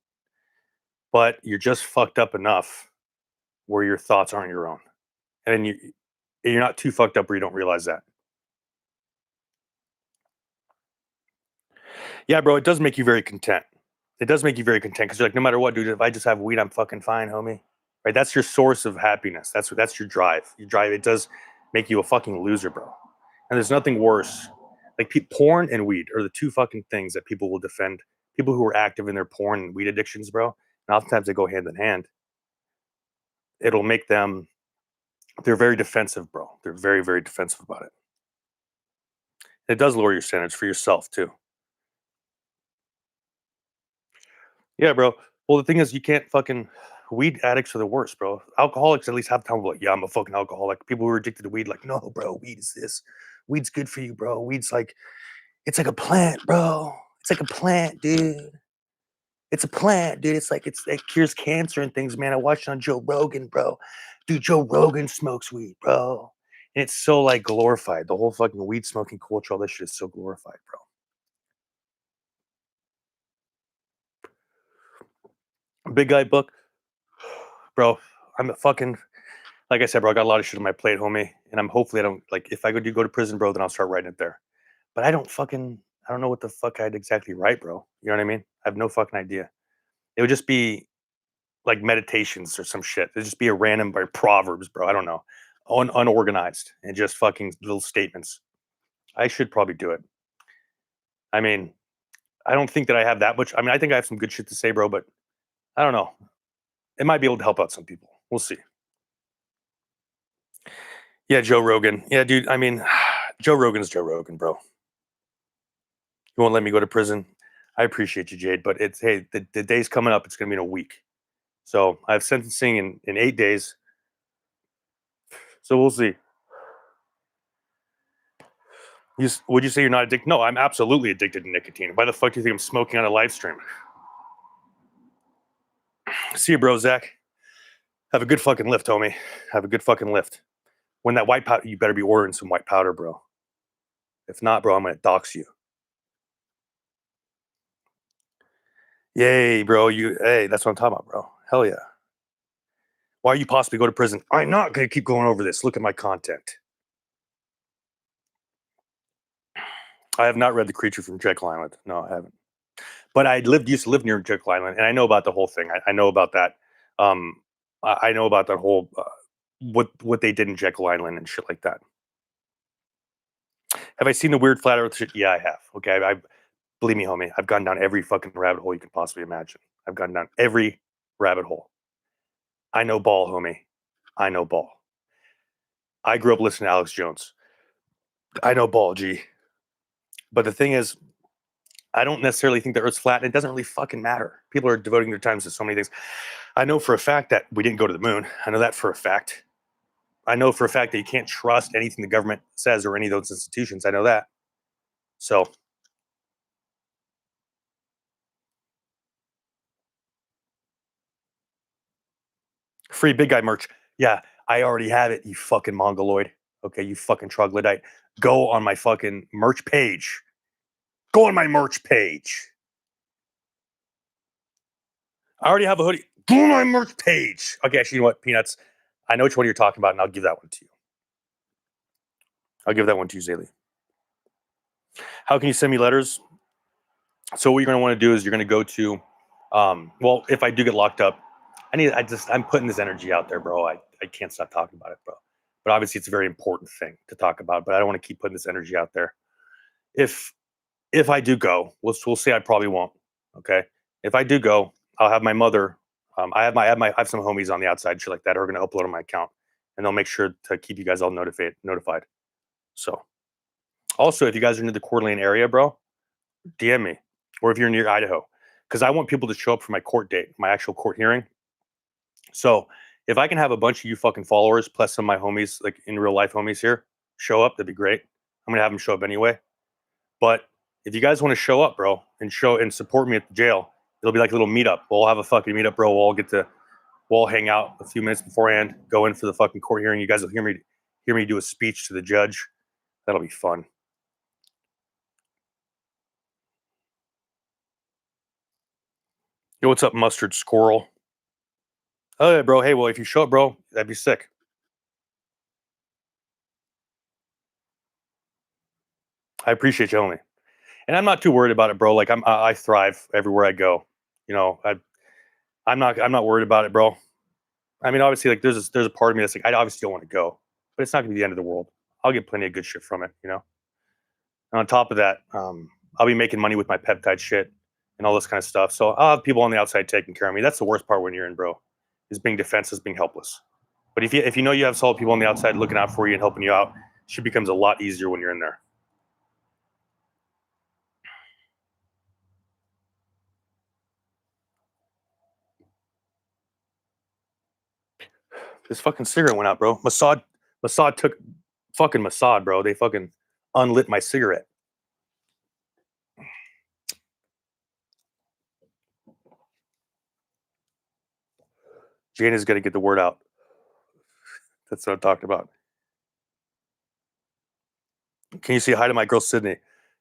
But you're just fucked up enough where your thoughts aren't your own. And you're not too fucked up where you don't realize that. Yeah, bro, it does make you very content. It does make you very content because you're like, no matter what, dude, if I just have weed, I'm fucking fine, homie. right? That's your source of happiness. That's your drive. Your drive. It does make you a fucking loser, bro. And there's nothing worse. Like porn and weed are the two fucking things that people will defend. People who are active in their porn and weed addictions, bro. And oftentimes they go hand in hand. It'll make them. They're very defensive, bro. They're very, very defensive about it. It does lower your standards for yourself too. Yeah, bro. Well, the thing is, you can't fucking. Weed addicts are the worst, bro. Alcoholics at least have time. Like, yeah, I'm a fucking alcoholic. People who are addicted to weed, like, no, bro, weed is this. Weed's good for you, bro. Weed's like, it's like a plant, bro. It's like a plant, dude. It's a plant, dude. It cures cancer and things, man. I watched it on Joe Rogan, bro. Dude, Joe Rogan smokes weed, bro. And it's so like glorified. The whole fucking weed smoking culture, all this shit is so glorified, bro. Big guy book, bro. I'm a fucking like I said, bro. I got a lot of shit on my plate, homie. And I'm hopefully I don't like if I go to prison, bro, then I'll start writing it there. But I don't know what the fuck I'd exactly write, bro. You know what I mean? I have no fucking idea. It would just be like meditations or some shit. It'd just be a random like, proverbs, bro. I don't know. Unorganized and just fucking little statements. I should probably do it. I mean, I don't think that I have that much. I mean, I think I have some good shit to say, bro, but I don't know. It might be able to help out some people. We'll see. Yeah, Joe Rogan. Yeah, dude. I mean, Joe Rogan is Joe Rogan, bro. You won't let me go to prison. I appreciate you, Jade, but it's hey, the day's coming up. It's gonna be in a week. So I have sentencing in 8 days. So we'll see. Would you say you're not addicted? No, I'm absolutely addicted to nicotine. Why the fuck do you think I'm smoking on a live stream? See you, bro, Zach. Have a good fucking lift, homie. Have a good fucking lift. When that white powder, you better be ordering some white powder, bro. If not, bro, I'm gonna dox you. Yay, bro. Hey, that's what I'm talking about, bro. Hell yeah. Why are you possibly go to prison? I'm not gonna keep going over this. Look at my content. I have not read The Creature from Jekyll Island. No, I haven't. But used to live near Jekyll Island, and I know about the whole thing. I know about that. I know about that whole what they did in Jekyll Island and shit like that. Have I seen the weird flat Earth shit? Yeah, I have. Okay, I believe me, homie. I've gone down every fucking rabbit hole you can possibly imagine. I've gone down every rabbit hole. I know ball, homie. I know ball. I grew up listening to Alex Jones. I know ball, G. But the thing is, I don't necessarily think the Earth's flat, and it doesn't really fucking matter. People are devoting their times to so many things. I know for a fact that we didn't go to the moon. I know that for a fact. I know for a fact that you can't trust anything the government says or any of those institutions. I know that. So, free big guy merch. Yeah, I already have it, you fucking mongoloid. Okay, you fucking troglodyte. Go on my fucking merch page. Go on my merch page. I already have a hoodie. Go on my merch page. Okay, actually, you know what, Peanuts? I know which one you're talking about, and I'll give that one to you. I'll give that one to you, Zaylee. How can you send me letters? So what you're going to want to do is you're going to go to, well, if I do get locked up, I'm putting this energy out there, bro. I can't stop talking about it, bro. But obviously it's a very important thing to talk about, but I don't want to keep putting this energy out there. If I do go, we'll say I probably won't. Okay. If I do go, I'll have my mother. I have some homies on the outside, shit like that, who are going to upload on my account, and they'll make sure to keep you guys all notified. So, also, if you guys are in the Coeur d'Alene area, bro, DM me, or if you're near Idaho, because I want people to show up for my court date, my actual court hearing. So, if I can have a bunch of you fucking followers plus some of my homies, like in real life homies here, show up, that'd be great. I'm gonna have them show up anyway. But if you guys want to show up, bro, and support me at the jail, it'll be like a little meetup. We'll have a fucking meetup, bro. We'll all hang out a few minutes beforehand, go in for the fucking court hearing. You guys will hear me do a speech to the judge. That'll be fun. Yo, what's up, Mustard Squirrel? Oh, yeah, bro. Hey, well, if you show up, bro, that'd be sick. I appreciate you, homie. And I'm not too worried about it, bro. Like I thrive everywhere I go. You know, I'm not worried about it, bro. I mean, obviously, like there's a part of me that's like, I obviously don't want to go, but it's not gonna be the end of the world. I'll get plenty of good shit from it, you know. And on top of that, I'll be making money with my peptide shit and all this kind of stuff. So I'll have people on the outside taking care of me. That's the worst part when you're in, bro, is being defenseless, being helpless. But if you know you have solid people on the outside looking out for you and helping you out, shit becomes a lot easier when you're in there. This fucking cigarette went out, bro. Mossad took fucking Mossad, bro. They fucking unlit my cigarette. Jane is gonna get the word out. That's what I'm talking about. Can you say hi to my girl Sydney?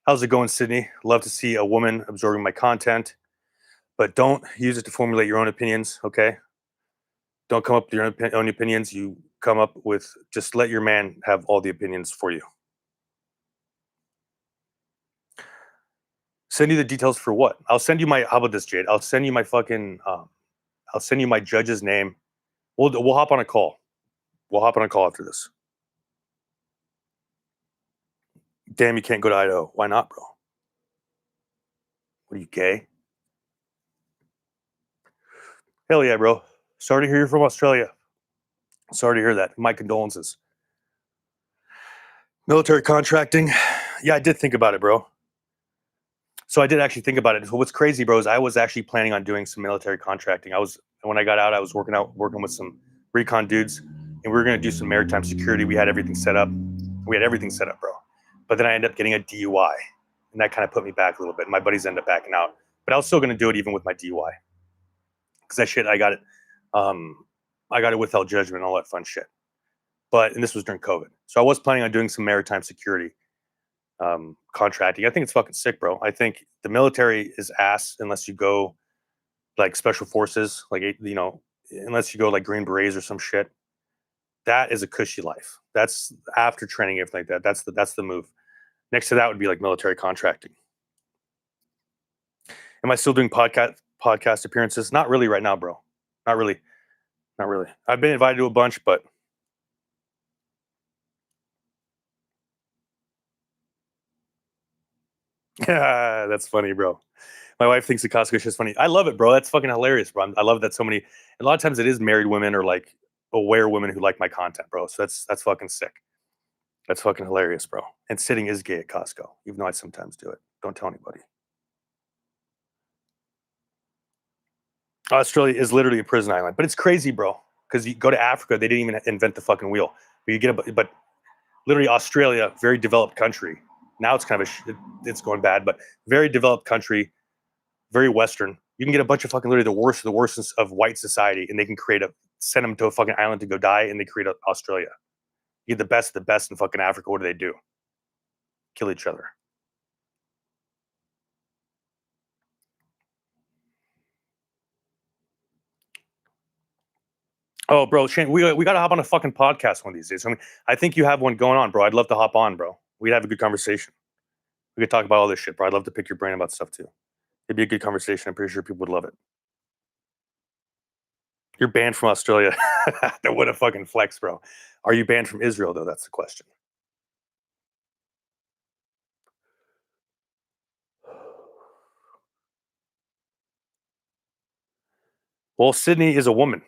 How's it going, Sydney? Love to see a woman absorbing my content, but don't use it to formulate your own opinions, okay? Don't come up with your own opinions. You come up with, just let your man have all the opinions for you. Send you the details for what? I'll send you my, how about this, Jade? I'll send you my fucking, I'll send you my judge's name. We'll hop on a call. We'll hop on a call after this. Damn, you can't go to Idaho. Why not, bro? What are you, gay? Hell yeah, bro. Sorry to hear you're from Australia. Sorry to hear that. My condolences. Military contracting. Yeah, I did think about it, bro. So I did actually think about it. So what's crazy, bro, is I was actually planning on doing some military contracting. When I got out, I was working with some recon dudes, and we were going to do some maritime security. We had everything set up. Bro. But then I ended up getting a DUI, and that kind of put me back a little bit. My buddies ended up backing out, but I was still going to do it even with my DUI, because that shit, I got it without judgment and all that fun shit. And this was during COVID, so I was planning on doing some maritime security contracting. I think it's fucking sick, bro. I think the military is ass unless you go like special forces, like, you know, unless you go like Green Berets or some shit. That is a cushy life. That's after training, everything like that. That's the move. Next to that would be like military contracting. Am I still doing podcast appearances? Not really right now, bro. Not really. Not really. I've been invited to a bunch, but that's funny, bro. My wife thinks the Costco shit's funny. I love it, bro. That's fucking hilarious, bro. I love that so many. A lot of times it is married women or like aware women who like my content, bro. So that's fucking sick. That's fucking hilarious, bro. And sitting is gay at Costco, even though I sometimes do it. Don't tell anybody. Australia is literally a prison island, but it's crazy, bro. Because you go to Africa, they didn't even invent the fucking wheel. But you get but literally Australia, very developed country. Now it's kind of it's going bad, but very developed country, very Western. You can get a bunch of fucking literally the worst of white society, and they can send them to a fucking island to go die, and they create Australia. You get the best in fucking Africa. What do? Kill each other. Oh, bro, Shane, we got to hop on a fucking podcast one of these days. I mean, I think you have one going on, bro. I'd love to hop on, bro. We'd have a good conversation. We could talk about all this shit, bro. I'd love to pick your brain about stuff too. It'd be a good conversation. I'm pretty sure people would love it. You're banned from Australia. That would have fucking flex, bro. Are you banned from Israel, though? That's the question. Well, Sydney is a woman.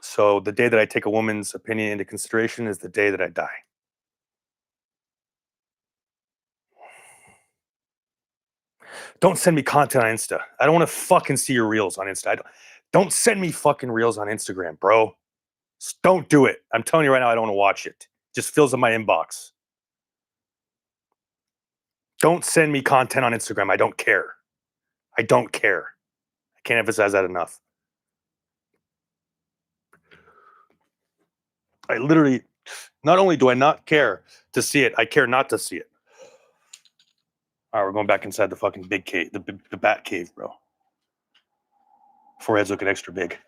So the day that I take a woman's opinion into consideration is the day that I die. Don't send me content on Insta. I don't want to fucking see your reels on Insta. Don't send me fucking reels on Instagram, bro. Just don't do it. I'm telling you right now, I don't want to watch it. It just fills up my inbox. Don't send me content on Instagram. I don't care. I don't care. I can't emphasize that enough. I literally, not only do I not care to see it, I care not to see it. All right, we're going back inside the fucking big cave, the bat cave, bro. Forehead's looking extra big.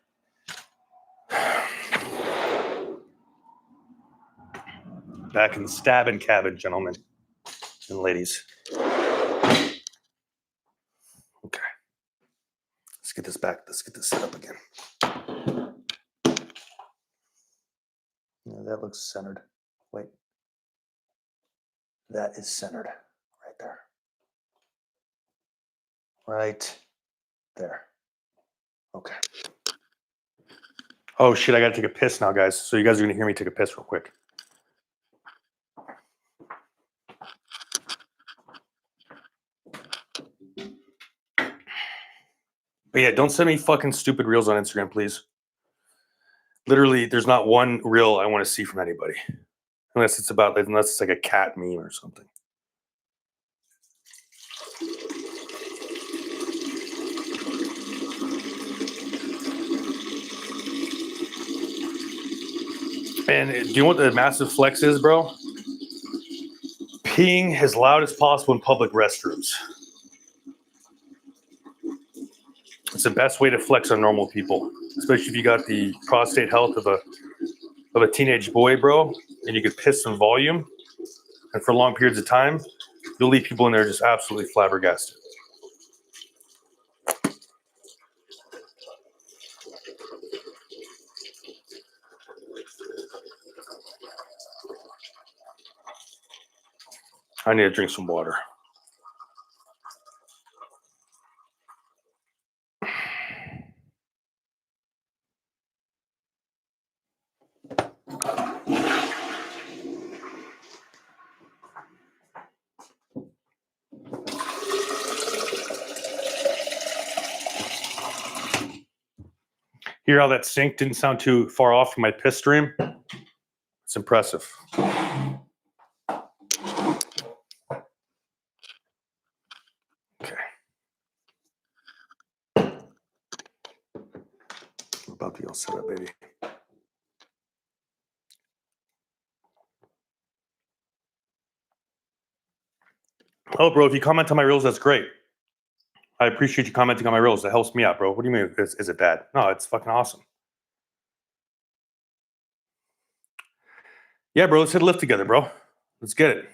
Back in the stabbing cabin, gentlemen and ladies. Okay. Let's get this back. Let's get this set up again. that looks centered. Wait. That is centered right there. Right there. Okay. Oh shit, I gotta take a piss now, guys. So you guys are gonna hear me take a piss real quick. But yeah, don't send me fucking stupid reels on Instagram, please. Literally, there's not one reel I want to see from anybody. Unless it's like a cat meme or something. And do you know what the massive flex is, bro? Peeing as loud as possible in public restrooms. It's the best way to flex on normal people, especially if you got the prostate health of a teenage boy, bro, and you could piss some volume, and for long periods of time, you'll leave people in there just absolutely flabbergasted. I need to drink some water. Hear how that sink didn't sound too far off from my piss stream? It's impressive. Okay. We're about to be all set up, baby. Oh, bro, if you comment on my reels, that's great. I appreciate you commenting on my reels. That helps me out, bro. What do you mean? Is it bad? No, it's fucking awesome. Yeah, bro, let's hit a lift together, bro. Let's get it.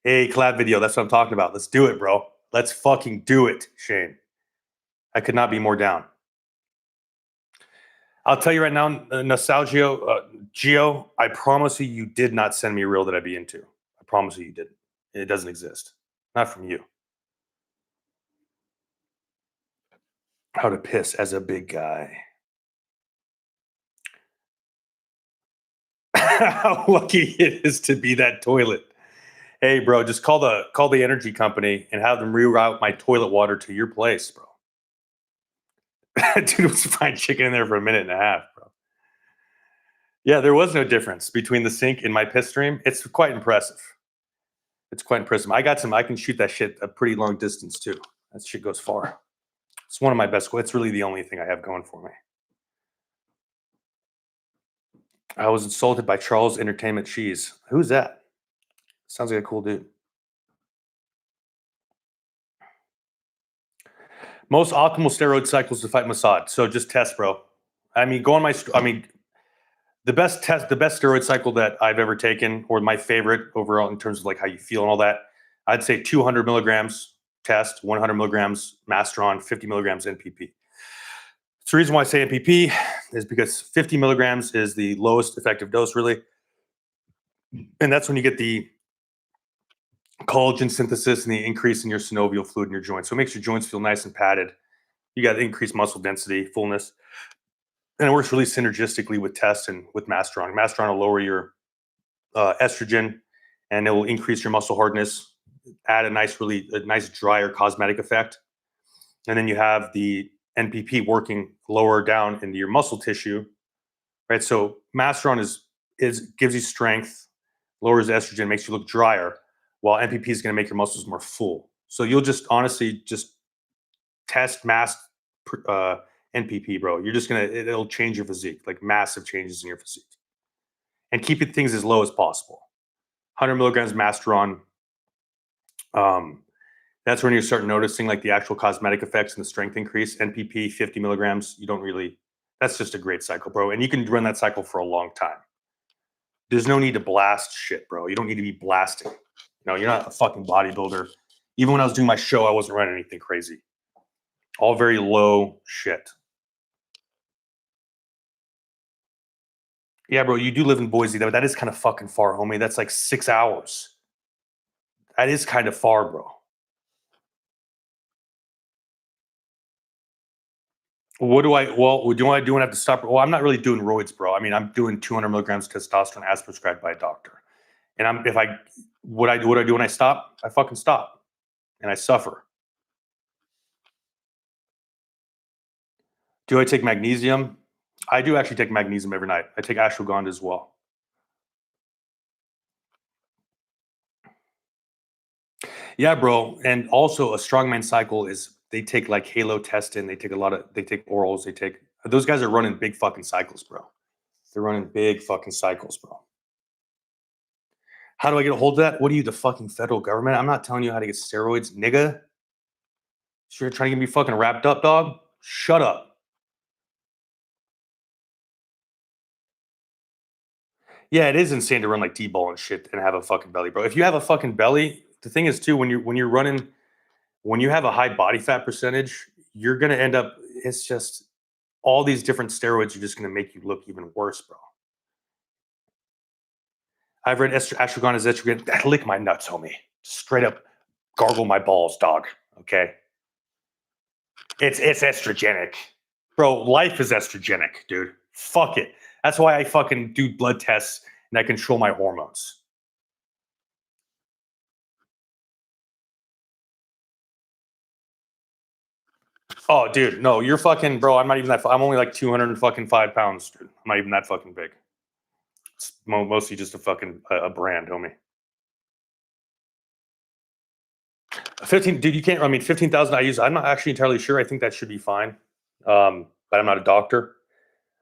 Hey, collab video. That's what I'm talking about. Let's do it, bro. Let's fucking do it, Shane. I could not be more down. I'll tell you right now, Nostalgio, Gio, I promise you did not send me a reel that I'd be into. I promise you didn't. It doesn't exist. Not from you. How to piss as a big guy. How lucky it is to be that toilet. Hey, bro, just call the energy company and have them reroute my toilet water to your place, bro. Dude was frying chicken in there for a minute and a half, bro. Yeah, there was no difference between the sink and my piss stream. It's quite impressive. It's quite impressive. I can shoot that shit a pretty long distance too. That shit goes far. It's one of my best. It's really the only thing I have going for me. I was insulted by Charles Entertainment Cheese. Who's that? Sounds like a cool dude. Most optimal steroid cycles to fight Mossad. So just test, bro. I mean, the best steroid cycle that I've ever taken, or my favorite overall in terms of like how you feel and all that, I'd say 200 milligrams test, 100 milligrams Masteron, 50 milligrams NPP. So the reason why I say NPP is because 50 milligrams is the lowest effective dose, really. And that's when you get the collagen synthesis and the increase in your synovial fluid in your joints. So it makes your joints feel nice and padded. You got increased muscle density, fullness. And it works really synergistically with test and with Masteron. Masteron will lower your estrogen, and it will increase your muscle hardness, add a nice drier cosmetic effect. And then you have the NPP working lower down into your muscle tissue, right? So Masteron gives you strength, lowers estrogen, makes you look drier, while NPP is going to make your muscles more full. So you'll just honestly just test NPP, bro. It'll change your physique, like massive changes in your physique. And keep things as low as possible. 100 milligrams Masteron. That's when you start noticing like the actual cosmetic effects and the strength increase. NPP, 50 milligrams, that's just a great cycle, bro. And you can run that cycle for a long time. There's no need to blast shit, bro. You don't need to be blasting. You're not a fucking bodybuilder. Even when I was doing my show, I wasn't running anything crazy. All very low shit. Yeah, bro, you do live in Boise, though. That is kind of fucking far, homie. That's like 6 hours. That is kind of far, bro. What do I? Well, do I have to stop? Well, I'm not really doing roids, bro. I mean, I'm doing 200 milligrams testosterone as prescribed by a doctor. And I'm if I what I do when I stop? I fucking stop, and I suffer. Do I take magnesium? I do actually take magnesium every night. I take ashwagandha as well. Yeah, bro. And also a strongman cycle is they take like halotestin. They take orals. Those guys are running big fucking cycles, bro. They're running big fucking cycles, bro. How do I get a hold of that? What are you, the fucking federal government? I'm not telling you how to get steroids, nigga. So you're trying to get me fucking wrapped up, dog? Shut up. Yeah, it is insane to run like D-ball and shit and have a fucking belly, bro. If you have a fucking belly, the thing is too, when you're running, when you have a high body fat percentage, you're gonna end up. It's just all these different steroids are just gonna make you look even worse, bro. I've read ashwagandha is estrogen. Lick my nuts, homie. Straight up gargle my balls, dog. Okay, it's estrogenic, bro. Life is estrogenic, dude. Fuck it. That's why I fucking do blood tests and I control my hormones. Oh, dude, no, you're fucking, bro. I'm not even that. I'm only like 205 pounds, dude. I'm not even that fucking big. It's mostly just a fucking a brand, homie. 15, dude. You can't. I mean, 15,000 I use. I'm not actually entirely sure. I think that should be fine, but I'm not a doctor.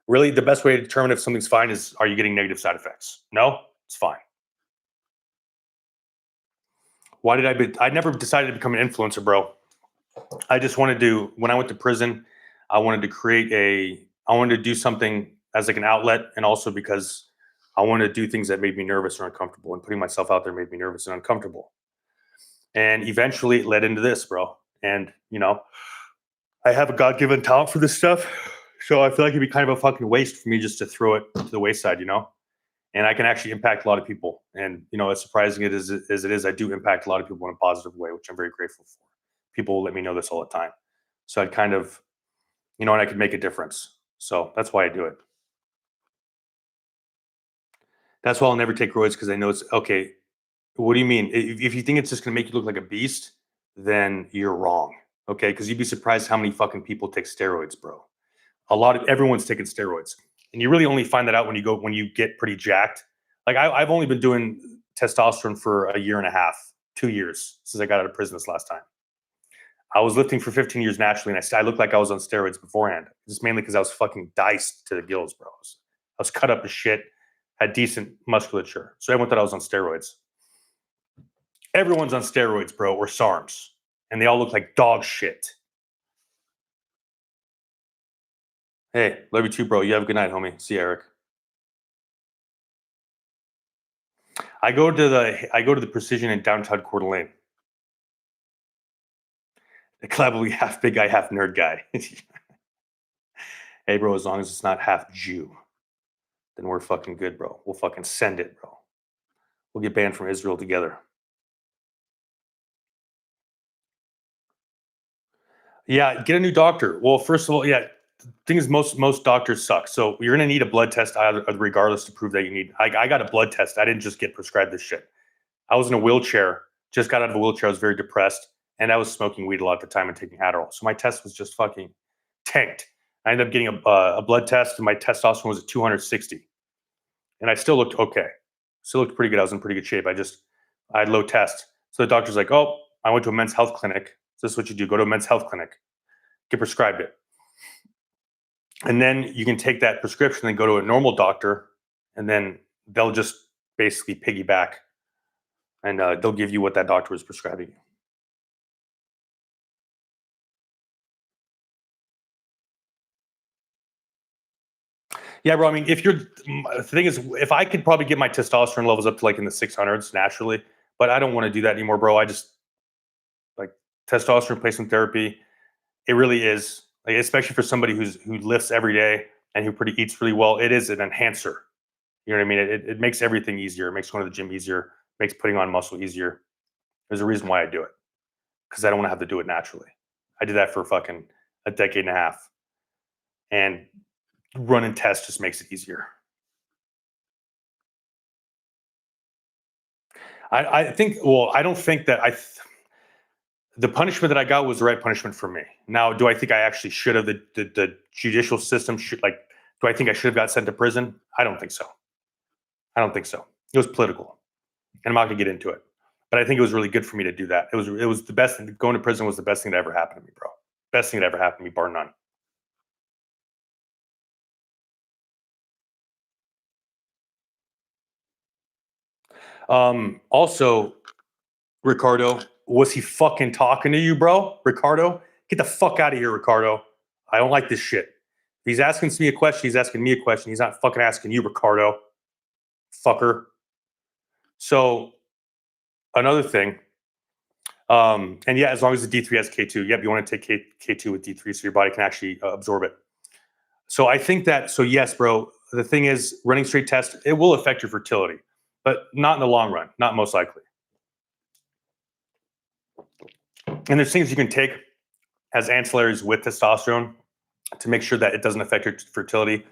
Really, the best way to determine if something's fine is, are you getting negative side effects? No, it's fine. Why did I never decided to become an influencer, bro. I just wanted to, when I went to prison, I wanted to I wanted to do something as like an outlet, and also because I wanted to do things that made me nervous or uncomfortable, and putting myself out there made me nervous and uncomfortable. And eventually it led into this, bro. And, I have a God given talent for this stuff. So I feel like it'd be kind of a fucking waste for me just to throw it to the wayside. And I can actually impact a lot of people. And, as surprising as it is, I do impact a lot of people in a positive way, which I'm very grateful for. People let me know this all the time. So I'd kind of, and I could make a difference. So that's why I do it. That's why I'll never take roids, because I know it's okay. What do you mean? If you think it's just going to make you look like a beast, then you're wrong. Okay. Because you'd be surprised how many fucking people take steroids, bro. Everyone's taking steroids. And you really only find that out when you get pretty jacked. Like I've only been doing testosterone for a year and a half, 2 years since I got out of prison this last time. I was lifting for 15 years naturally, and I looked like I was on steroids beforehand. Just mainly because I was fucking diced to the gills, bro. I was cut up as shit, had decent musculature. So everyone thought I was on steroids. Everyone's on steroids, bro, or SARMs, and they all look like dog shit. Hey, love you too, bro. You have a good night, homie. See you, Eric. I go to the Precision in downtown Coeur d'Alene. The club will be half big guy, half nerd guy. Hey, bro, as long as it's not half Jew, then we're fucking good, bro. We'll fucking send it, bro. We'll get banned from Israel together. Yeah, get a new doctor. Well, first of all, yeah, thing is, most doctors suck. So you're gonna need a blood test regardless to prove that you need. I got a blood test. I didn't just get prescribed this shit. I was in a wheelchair. Just got out of a wheelchair. I was very depressed, and I was smoking weed a lot at the time and taking Adderall. So my test was just fucking tanked. I ended up getting a blood test, and my testosterone was at 260, and I still looked okay. Still looked pretty good. I was in pretty good shape. I had low test. So the doctor's like, "Oh, I went to a men's health clinic. So this is what you do: go to a men's health clinic, get prescribed it, and then you can take that prescription and go to a normal doctor, and then they'll just basically piggyback, and they'll give you what that doctor was prescribing you." Yeah, bro. I mean, the thing is, if I could probably get my testosterone levels up to like in the 600s naturally, but I don't want to do that anymore, bro. I just like testosterone replacement therapy. It really is, like, especially for somebody who lifts every day and who pretty eats really well. It is an enhancer. You know what I mean? It makes everything easier. It makes going to the gym easier. Makes putting on muscle easier. There's a reason why I do it, because I don't want to have to do it naturally. I did that for fucking a decade and a half, and running tests just makes it easier. I think. Well, I don't think that the punishment that I got was the right punishment for me. Now, do I think I actually should have the judicial system should like? Do I think I should have got sent to prison? I don't think so. I don't think so. It was political, and I'm not gonna get into it. But I think it was really good for me to do that. It was the best thing. Going to prison was the best thing that ever happened to me, bro. Best thing that ever happened to me, bar none. Also, Ricardo, was he fucking talking to you, bro? Ricardo, get the fuck out of here, Ricardo. I don't like this shit. If he's asking me a question, he's asking me a question. He's not fucking asking you, Ricardo. Fucker. So another thing, and yeah, as long as the D3 has K2, yep, you want to take K2 with D3 so your body can actually absorb it. So I think that, so yes, bro, the thing is, running straight test, it will affect your fertility, but not in the long run, not most likely. And there's things you can take as ancillaries with testosterone to make sure that it doesn't affect your fertility.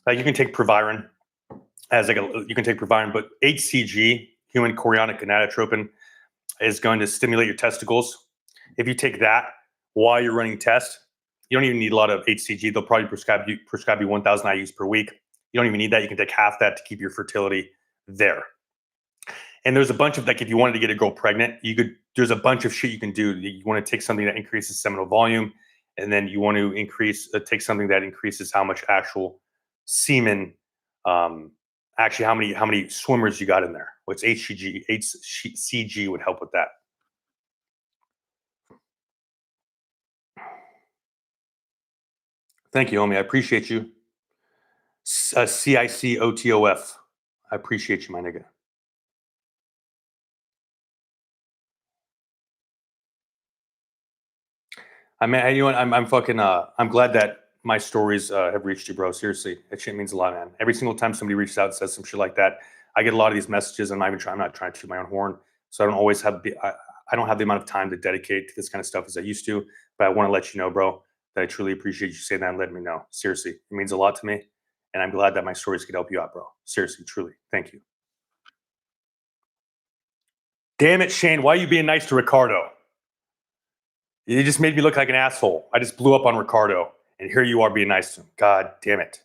Like you can take Proviron you can take Proviron, but HCG, human chorionic gonadotropin, is going to stimulate your testicles. If you take that while you're running tests, you don't even need a lot of HCG. They'll probably prescribe you 1,000 IUs per week. You don't even need that. You can take half that to keep your fertility there. And there's a bunch of, like, if you wanted to get a girl pregnant, there's a bunch of shit you can do. You want to take something that increases seminal volume, and then you want to take something that increases how much actual semen, actually how many swimmers you got in there. What's HCG would help with that. Thank you, homie. I appreciate you. CICOTOF. I appreciate you, my nigga. I mean, you know what? I'm fucking. I'm glad that my stories have reached you, bro. Seriously, that shit means a lot, man. Every single time somebody reaches out and says some shit like that, I get a lot of these messages, and I'm not trying to toot my own horn, so I don't always have I don't have the amount of time to dedicate to this kind of stuff as I used to. But I want to let you know, bro, that I truly appreciate you saying that and letting me know. Seriously, it means a lot to me, and I'm glad that my stories could help you out, bro. Seriously, truly, thank you. Damn it, Shane, why are you being nice to Ricardo? You just made me look like an asshole. I just blew up on Ricardo, and here you are being nice to him. God damn it.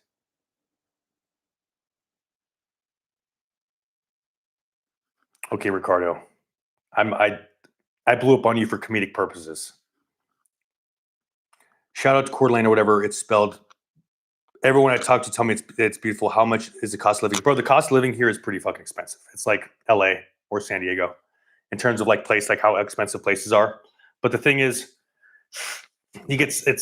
Okay, Ricardo. I blew up on you for comedic purposes. Shout out to Coeur d'Alene or whatever it's spelled. Everyone I talk to tell me it's beautiful. How much is the cost of living? Bro, the cost of living here is pretty fucking expensive. It's like LA or San Diego in terms of like how expensive places are. But the thing is, the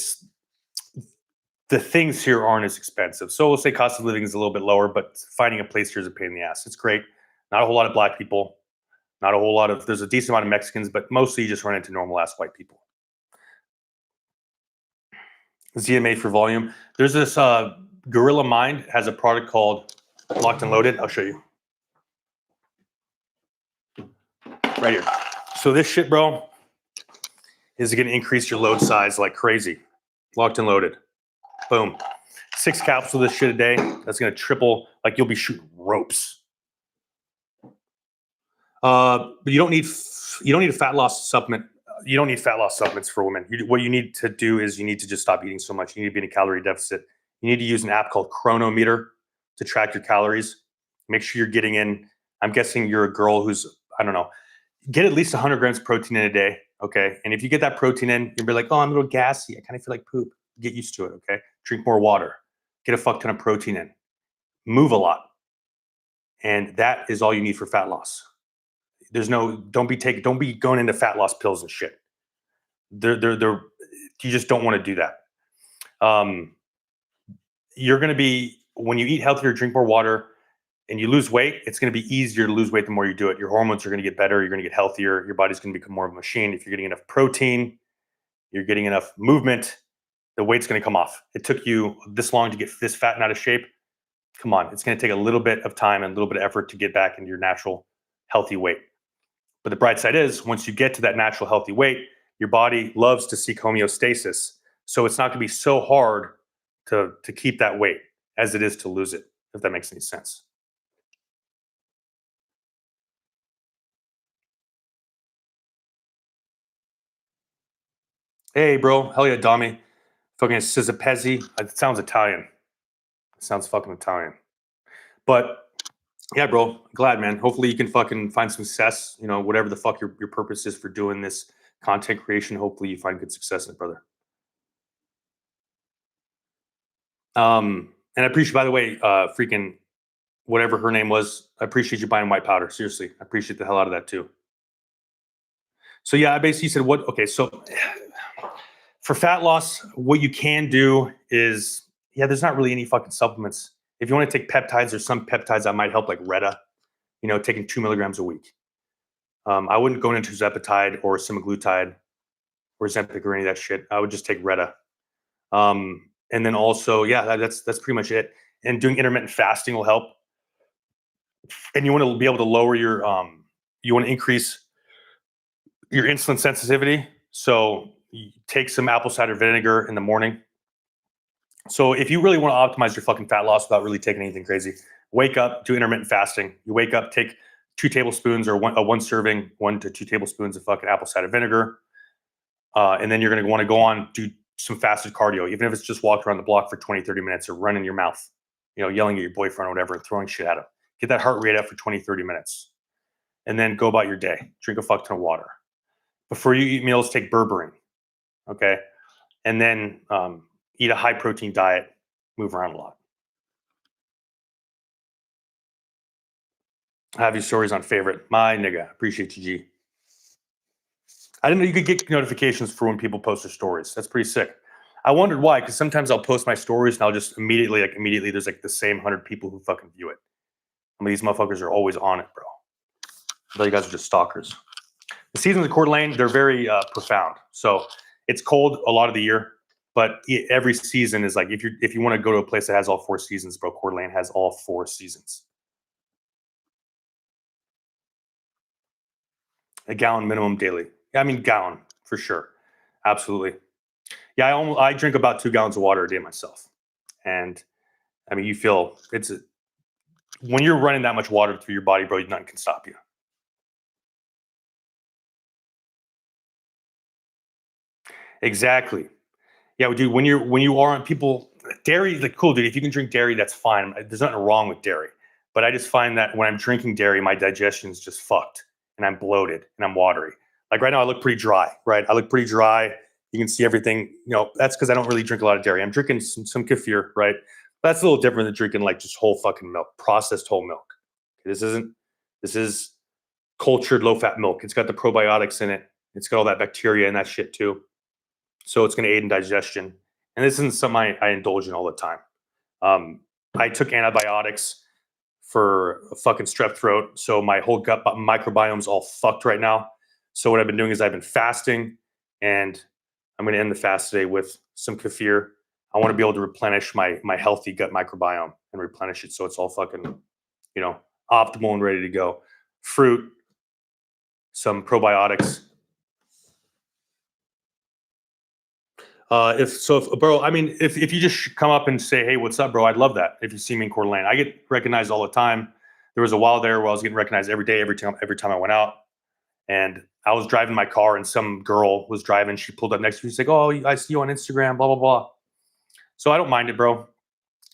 things here aren't as expensive. So we'll say cost of living is a little bit lower, but finding a place here is a pain in the ass. It's great. Not a whole lot of black people. Not a whole lot of, there's a decent amount of Mexicans, but mostly you just run into normal ass white people. ZMA for volume. There's this Gorilla Mind has a product called Locked and Loaded. I'll show you. Right here. So this shit, bro, is going to increase your load size like crazy. Locked and Loaded. Boom. 6 capsules of this shit a day. That's going to triple, like you'll be shooting ropes. But you don't need a fat loss supplement. You don't need fat loss supplements for women. What you need to do is you need to just stop eating so much. You need to be in a calorie deficit. You need to use an app called Chronometer to track your calories. Make sure you're getting in. I'm guessing you're a girl who's, I don't know, get at least 100 grams of protein in a day. Okay. And if you get that protein in, you'll be like, oh, I'm a little gassy. I kind of feel like poop. Get used to it. Okay. Drink more water. Get a fuck ton of protein in. Move a lot. And that is all you need for fat loss. Don't be going into fat loss pills and shit. You just don't want to do that. You're going to be, when you eat healthier, drink more water, and you lose weight, it's going to be easier to lose weight the more you do it. Your hormones are going to get better. You're going to get healthier. Your body's going to become more of a machine. If you're getting enough protein, you're getting enough movement, the weight's going to come off. It took you this long to get this fat and out of shape. come on, it's going to take a little bit of time and a little bit of effort to get back into your natural healthy weight. But the bright side is once you get to that natural healthy weight, your body loves to seek homeostasis. So it's not going to be so hard to keep that weight as it is to lose it, if that makes any sense. Hey, bro. Hell yeah, Dami. Fucking Sizapezzi. It sounds Italian. It sounds fucking Italian. But yeah, bro. Glad, man. Hopefully you can fucking find some success. You know, whatever the fuck your purpose is for doing this content creation. Hopefully you find good success in it, brother. And I appreciate, by the way, freaking whatever her name was. I appreciate you buying white powder. Seriously, I appreciate the hell out of that too. So yeah, I basically said what? Okay, so for fat loss, what you can do is, yeah, there's not really any fucking supplements. If you want to take peptides, there's some peptides that might help, like Retta. You know, taking 2 milligrams a week. I wouldn't go into Zepatide or semaglutide or Zempic or any of that shit. I would just take Retta. And then also, yeah, that's pretty much it. And doing intermittent fasting will help. And you want to be able to lower your, you want to increase your insulin sensitivity. So you take some apple cider vinegar in the morning. So if you really want to optimize your fucking fat loss without really taking anything crazy, wake up, do intermittent fasting. You wake up, take 2 tablespoons or one serving, 1 to 2 tablespoons of fucking apple cider vinegar. And then you're going to want to go on, do some fasted cardio, even if it's just walk around the block for 20, 30 minutes or run in your mouth, you know, yelling at your boyfriend or whatever and throwing shit at him. Get that heart rate up for 20, 30 minutes. And then go about your day. Drink a fuck ton of water. Before you eat meals, take berberine. Okay. And then eat a high protein diet, move around a lot. I have your stories on favorite. My nigga. Appreciate you, G. I didn't know you could get notifications for when people post their stories. That's pretty sick. I wondered why, because sometimes I'll post my stories and I'll just immediately, there's like the same 100 people who fucking view it. I mean, these motherfuckers are always on it, bro. I thought you guys are just stalkers. The seasons of Coeur d'Alene, they're very profound. So it's cold a lot of the year, but every season is like, if you want to go to a place that has all 4 seasons, bro, Coeur d'Alene has all 4 seasons. A gallon minimum daily. I mean, gallon for sure. Absolutely. Yeah, I drink about 2 gallons of water a day myself. And I mean, you feel when you're running that much water through your body, bro, nothing can stop you. Exactly. Yeah, dude, when you are on people, dairy, like cool, dude. If you can drink dairy, that's fine. There's nothing wrong with dairy. But I just find that when I'm drinking dairy, my digestion's just fucked and I'm bloated and I'm watery. Like right now, I look pretty dry, right? I look pretty dry. You can see everything. You know, that's because I don't really drink a lot of dairy. I'm drinking some kefir, right? That's a little different than drinking like just whole fucking milk, processed whole milk. This is cultured low fat milk. It's got the probiotics in it. It's got all that bacteria and that shit too. So it's going to aid in digestion. And this isn't something I indulge in all the time. I took antibiotics for a fucking strep throat. So my whole gut microbiome's all fucked right now. So what I've been doing is I've been fasting, and I'm going to end the fast today with some kefir. I want to be able to replenish my healthy gut microbiome and replenish it so it's all fucking, you know, optimal and ready to go. Fruit, some probiotics. If bro, I mean, if you just come up and say, hey, what's up, bro? I'd love that. If you see me in Coeur d'Alene, I get recognized all the time. There was a while there where I was getting recognized every day, every time I went out. And I was driving my car and some girl was driving. She pulled up next to me. She's like, oh, I see you on Instagram, blah, blah, blah. So I don't mind it, bro.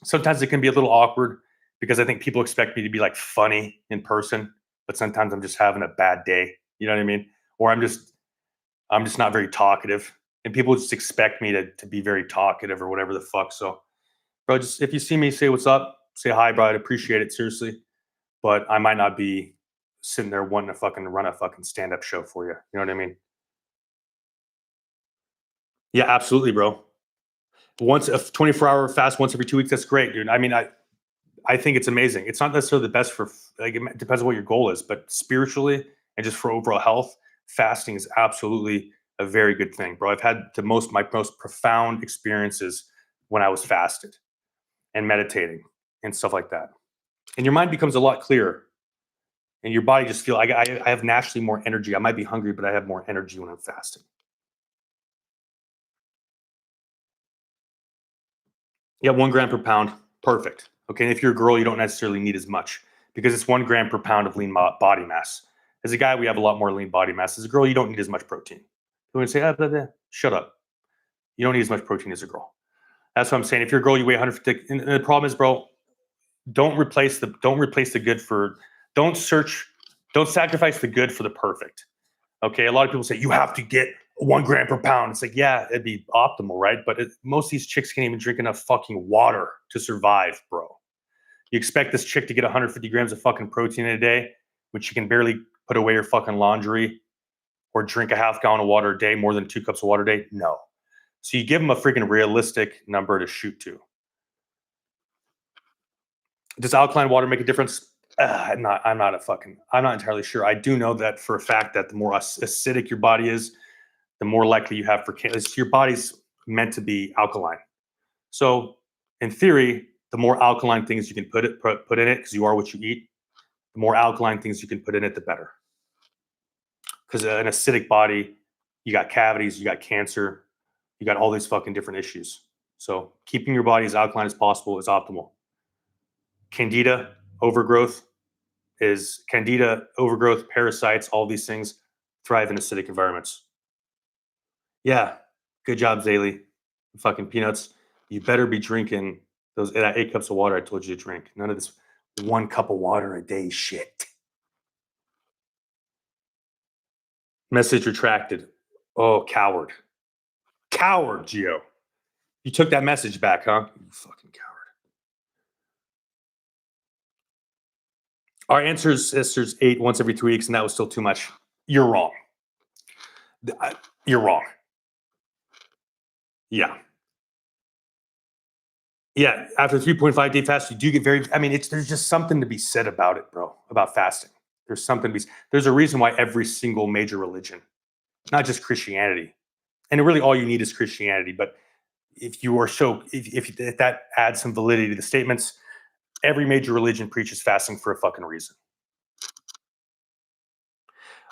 Sometimes it can be a little awkward because I think people expect me to be like funny in person, but sometimes I'm just having a bad day. You know what I mean? Or I'm just not very talkative. And people just expect me to be very talkative or whatever the fuck. So, bro, just if you see me, say what's up, say hi, bro. I'd appreciate it, seriously. But I might not be sitting there wanting to fucking run a fucking stand-up show for you. You know what I mean? Yeah, absolutely, bro. Once a 24-hour fast once every 2 weeks, that's great, dude. I mean, I think it's amazing. It's not necessarily the best for, like, it depends on what your goal is, but spiritually and just for overall health, fasting is absolutely a very good thing, bro. I've had my most profound experiences when I was fasted and meditating and stuff like that. And your mind becomes a lot clearer. And your body just feels, I have naturally more energy. I might be hungry, but I have more energy when I'm fasting. Yeah, 1 gram per pound, perfect. Okay, and if you're a girl, you don't necessarily need as much because it's 1 gram per pound of lean body mass. As a guy, we have a lot more lean body mass. As a girl, you don't need as much protein. You want to say, blah, blah. Shut up. You don't need as much protein as a girl. That's what I'm saying. If you're a girl, you weigh 150. And the problem is, bro, don't replace the good for, don't sacrifice the good for the perfect. Okay, a lot of people say you have to get 1 gram per pound. It's like, yeah, it'd be optimal, right? But most of these chicks can't even drink enough fucking water to survive, bro. You expect this chick to get 150 grams of fucking protein in a day, which she can barely put away her fucking laundry or drink a half gallon of water a day, more than 2 cups of water a day? No. So you give them a freaking realistic number to shoot to. Does alkaline water make a difference? I'm not entirely sure. I do know that for a fact that the more acidic your body is, the more likely you have for cancer. Your body's meant to be alkaline. So in theory, the more alkaline things you can put in it, because you are what you eat, the more alkaline things you can put in it, the better. Because an acidic body, you got cavities, you got cancer, you got all these fucking different issues. So keeping your body as alkaline as possible is optimal. Candida overgrowth, parasites, all these things thrive in acidic environments. Yeah, good job, Zaylee. Fucking peanuts. You better be drinking that 8 cups of water I told you to drink. None of this 1 cup of water a day shit. Message retracted. Oh, coward. Coward, Gio. You took that message back, huh? You fucking coward. Our ancestors ate once every 3 weeks, and that was still too much. You're wrong. You're wrong. Yeah. Yeah, after 3.5 day fast, you do get there's just something to be said about it, bro, about fasting. There's a reason why every single major religion, not just Christianity, and really all you need is Christianity, but if that adds some validity to the statements, every major religion preaches fasting for a fucking reason.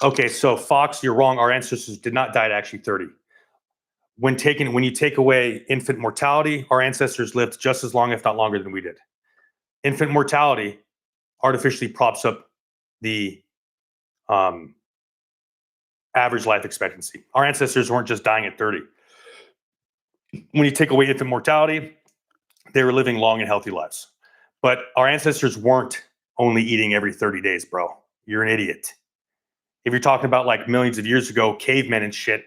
Okay, so Fox, you're wrong. Our ancestors did not die at actually 30. When you take away infant mortality, our ancestors lived just as long, if not longer, than we did. Infant mortality artificially props up the average life expectancy. Our ancestors weren't just dying at 30. When you take away infant mortality, they were living long and healthy lives. But our ancestors weren't only eating every 30 days, bro. You're an idiot. If you're talking about like millions of years ago, cavemen and shit,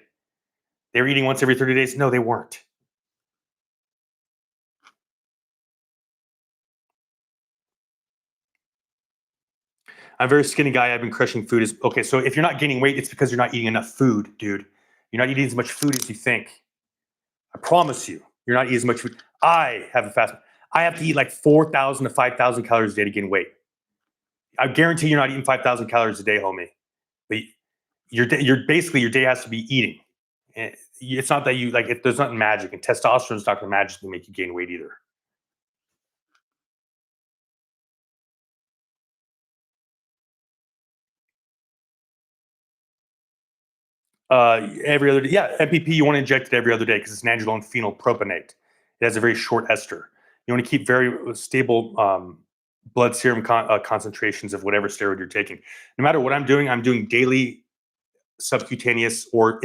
they were eating once every 30 days. No, they weren't. I'm a very skinny guy. I've been crushing food. Okay, so if you're not gaining weight, it's because you're not eating enough food, dude. You're not eating as much food as you think. I promise you, you're not eating as much food. I have a fast. I have to eat like 4,000 to 5,000 calories a day to gain weight. I guarantee you're not eating 5,000 calories a day, homie. But your day has to be eating. It's not that you like. There's nothing magic, and testosterone is not going to magically make you gain weight either. Every other day. Yeah, MPP, you want to inject it every other day because it's nandrolone phenylpropionate. It has a very short ester. You want to keep very stable blood serum concentrations of whatever steroid you're taking. No matter what I'm doing daily subcutaneous or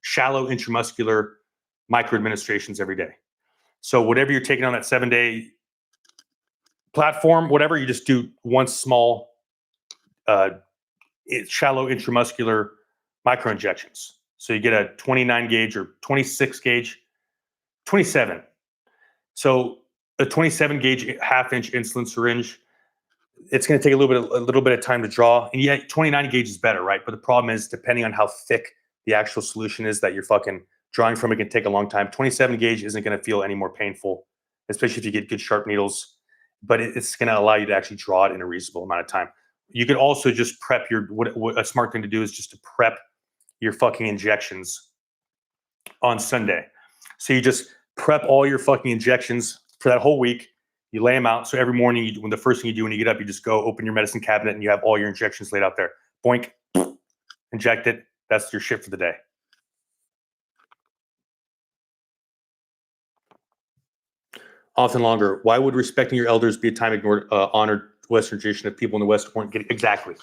shallow intramuscular microadministrations every day. So whatever you're taking on that 7-day platform, whatever, you just do one small shallow intramuscular microinjections. So you get a 29 gauge or 26 gauge, 27. So a 27 gauge half-inch insulin syringe, it's going to take a little bit of time to draw. And yet 29 gauge is better, right? But the problem is, depending on how thick the actual solution is that you're fucking drawing from, it can take a long time. 27 gauge isn't going to feel any more painful, especially if you get good sharp needles. But it's going to allow you to actually draw it in a reasonable amount of time. You could also just prep what a smart thing to do is just to prep your fucking injections on Sunday. So you just prep all your fucking injections for that whole week. You lay them out. So every morning, when the first thing you do when you get up, you just go open your medicine cabinet and you have all your injections laid out there. Boink, inject it. That's your shit for the day. Often longer. Why would respecting your elders be a time ignored, honored Western tradition if people in the West weren't getting exactly.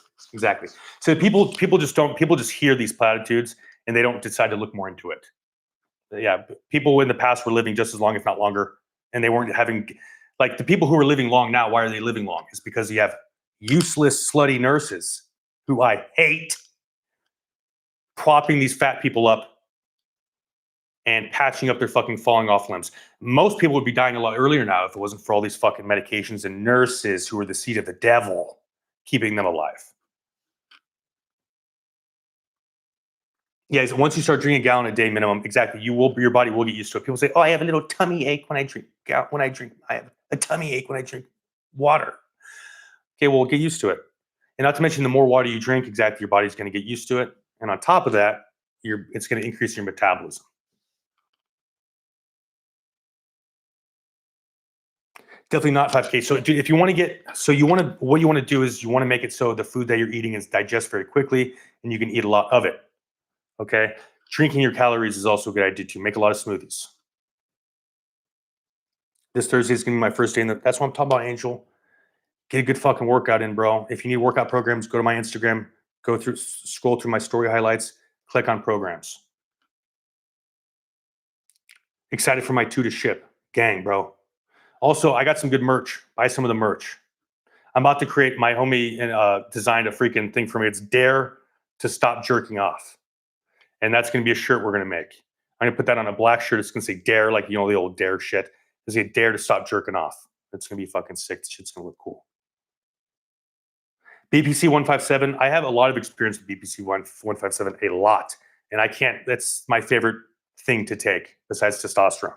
So people just hear these platitudes and they don't decide to look more into it. Yeah, people in the past were living just as long, if not longer, and they weren't having, like, the people who are living long now. Why are they living long? It's because you have useless, slutty nurses who I hate, propping these fat people up and patching up their fucking falling off limbs. Most people would be dying a lot earlier now if it wasn't for all these fucking medications and nurses who are the seed of the devil keeping them alive. Yeah, so once you start drinking a gallon a day minimum, exactly, your body will get used to it. People say, "Oh, I have a little tummy ache when I drink. I have a tummy ache when I drink water." Okay, well, get used to it. And not to mention, the more water you drink, exactly, your body's going to get used to it. And on top of that, it's going to increase your metabolism. Definitely not 5K. So if you want to what you want to do is you want to make it so the food that you're eating is digest very quickly and you can eat a lot of it. Okay. Drinking your calories is also a good idea too. Make a lot of smoothies. This Thursday is going to be my first day. That's what I'm talking about, Angel. Get a good fucking workout in, bro. If you need workout programs, go to my Instagram, scroll through my story highlights, click on programs. Excited for my 2 to ship. Gang, bro. Also, I got some good merch. Buy some of the merch. I'm about to create, my homie designed a freaking thing for me. It's Dare to Stop Jerking Off. And that's going to be a shirt we're going to make. I'm going to put that on a black shirt. It's going to say Dare, like, the old Dare shit. It's going to say Dare to Stop Jerking Off. It's going to be fucking sick. The shit's going to look cool. BPC 157. I have a lot of experience with BPC 157, a lot. And that's my favorite thing to take besides testosterone.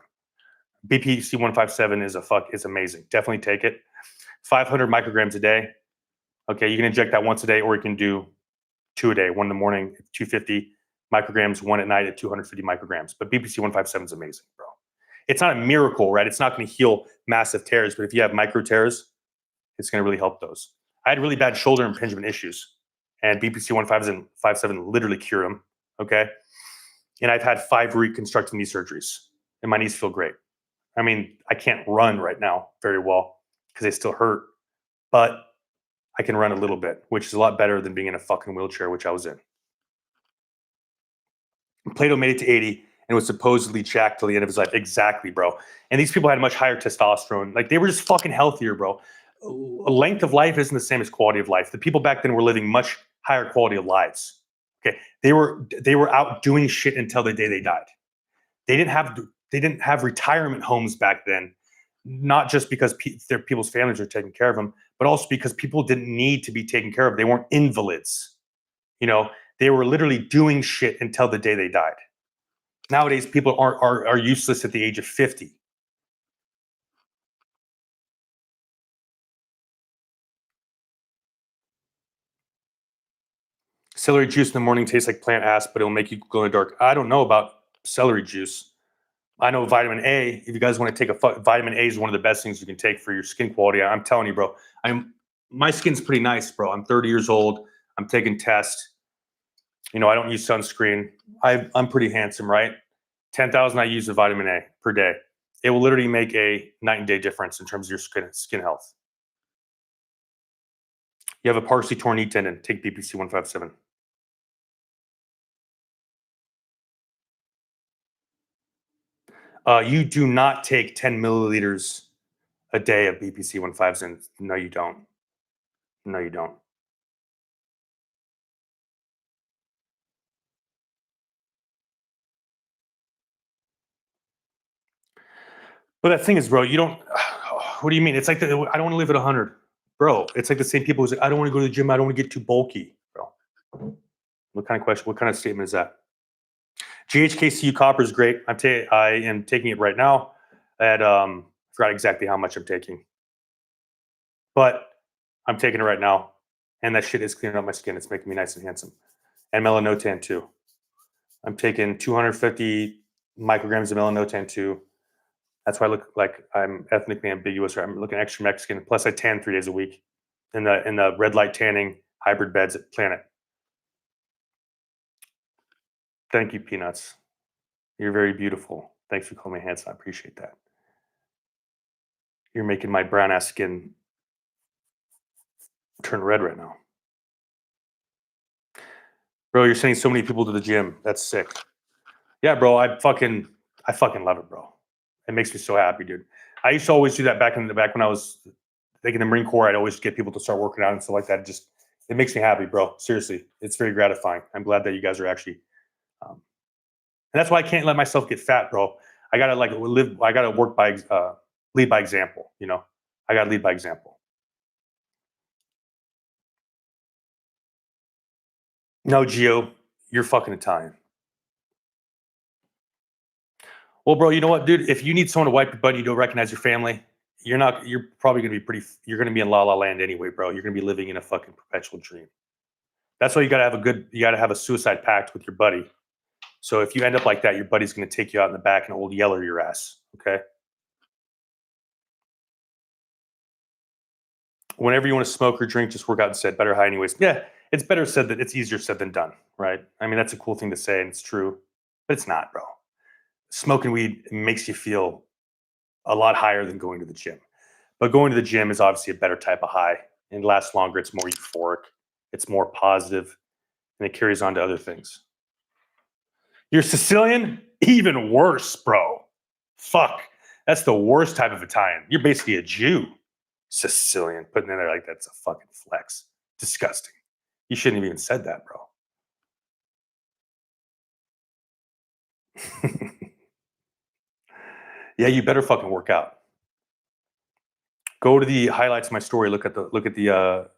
BPC 157 is amazing. Definitely take it. 500 micrograms a day. Okay, you can inject that once a day, or you can do 2 a day, 1 in the morning at 250 micrograms, 1 at night at 250 micrograms. But BPC 157 is amazing, bro. It's not a miracle, right? It's not going to heal massive tears, but if you have micro tears, it's going to really help those. I had really bad shoulder impingement issues, and BPC 157 literally cured them. Okay, and I've had 5 reconstructive knee surgeries, and my knees feel great. I mean, I can't run right now very well because they still hurt, but I can run a little bit, which is a lot better than being in a fucking wheelchair, which I was in. Plato made it to 80 and was supposedly jacked till the end of his life. Exactly, bro. And these people had much higher testosterone. Like, they were just fucking healthier, bro. Length of life isn't the same as quality of life. The people back then were living much higher quality of lives. Okay, they were out doing shit until the day they died. They didn't have retirement homes back then, not just because their people's families are taking care of them, but also because people didn't need to be taken care of. They weren't invalids. They were literally doing shit until the day they died. Nowadays, people are useless at the age of 50. Celery juice in the morning tastes like plant ass, but it'll make you glow in the dark. I don't know about celery juice. I know vitamin A. If you guys want to take vitamin A is one of the best things you can take for your skin quality. I'm telling you, bro. My skin's pretty nice, bro. I'm 30 years old. I'm taking tests. I don't use sunscreen. I'm pretty handsome, right? 10,000 IUs of vitamin A per day. It will literally make a night and day difference in terms of your skin health. You have a partially torn knee tendon. Take BPC 157. You do not take 10 milliliters a day of BPC 157. No, you don't. No, you don't. But that thing is, bro, you don't. What do you mean? It's like I don't want to live at 100, bro. It's like the same people who say, I don't want to go to the gym. I don't want to get too bulky, bro. What kind of question? What kind of statement is that? GHKCU copper is great. I am taking it right now. At forgot exactly how much I'm taking, but I'm taking it right now, and that shit is cleaning up my skin. It's making me nice and handsome. And melanotan too. I'm taking 250 micrograms of melanotan too. That's why I look like I'm ethnically ambiguous, or I'm looking extra Mexican. Plus, I tan 3 days a week in the red light tanning hybrid beds at Planet. Thank you, Peanuts. You're very beautiful. Thanks for calling me handsome. I appreciate that. You're making my brown ass skin turn red right now. Bro, you're sending so many people to the gym. That's sick. Yeah, bro. I fucking love it, bro. It makes me so happy, dude. I used to always do that back when I was taking the Marine Corps. I'd always get people to start working out and stuff like that. It makes me happy, bro. Seriously, it's very gratifying. I'm glad that you guys are actually, and that's why I can't let myself get fat, bro. I gotta live. I gotta lead by example. You know, I gotta lead by example. No, Gio, you're fucking Italian. Well, bro, you know what, dude? If you need someone to wipe your butt, you don't recognize your family. You're not. You're probably gonna be pretty. You're gonna be in La La Land anyway, bro. You're gonna be living in a fucking perpetual dream. That's why you gotta have You gotta have a suicide pact with your buddy. So if you end up like that, your buddy's gonna take you out in the back and old yeller your ass. Okay. Whenever you want to smoke or drink, just work out instead. Better high, anyways. Yeah, it's better said that it's easier said than done, right? I mean, that's a cool thing to say, and it's true, but it's not, bro. Smoking weed makes you feel a lot higher than going to the gym. But going to the gym is obviously a better type of high and lasts longer. It's more euphoric, it's more positive, and it carries on to other things. You're Sicilian? Even worse, bro. Fuck. That's the worst type of Italian. You're basically a Jew. Sicilian. Putting in there like that's a fucking flex. Disgusting. You shouldn't have even said that, bro. Yeah, you better fucking work out. Go to the highlights of my story. Look at the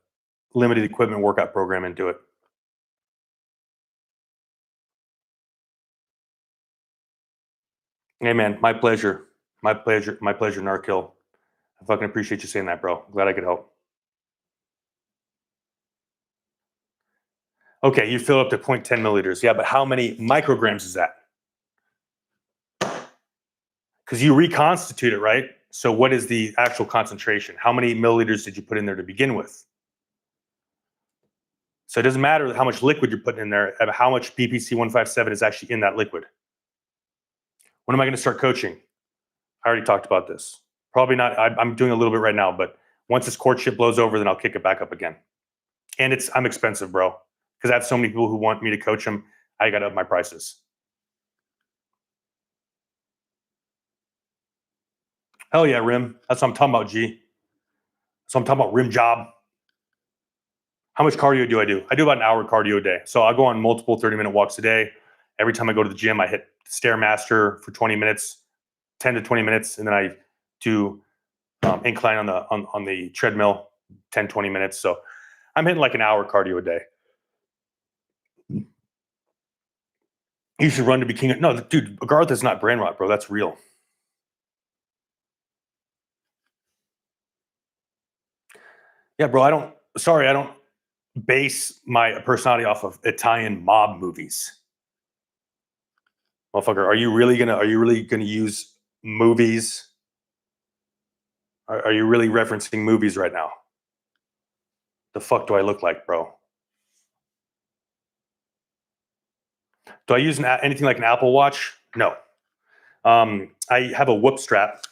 limited equipment workout program and do it. Hey man, my pleasure. My pleasure. My pleasure, Narkill. I fucking appreciate you saying that, bro. Glad I could help. Okay, you fill up to 0.10 milliliters. Yeah, but how many micrograms is that? Because you reconstitute it, right? So what is the actual concentration? How many milliliters did you put in there to begin with? So it doesn't matter how much liquid you're putting in there, how much BPC 157 is actually in that liquid. When am I going to start coaching? I already talked about this. Probably not. I'm doing a little bit right now, but once this courtship blows over, then I'll kick it back up again. And I'm expensive, bro, because I have so many people who want me to coach them. I got to up my prices. Hell yeah, Rim. That's what I'm talking about, G. So I'm talking about rim job. How much cardio do? I do about an hour cardio a day. So I go on multiple 30-minute walks a day. Every time I go to the gym, I hit Stairmaster for 20 minutes, 10 to 20 minutes, and then I do incline on the treadmill, 10, 20 minutes. So I'm hitting like an hour cardio a day. You should run to be king. No, dude, Garth is not brain rot, bro. That's real. Yeah, bro. I don't base my personality off of Italian mob movies. Motherfucker, are you really gonna use movies? Are you really referencing movies right now? The fuck do I look like, bro? Do I use anything like an Apple Watch? No. I have a whoop strap.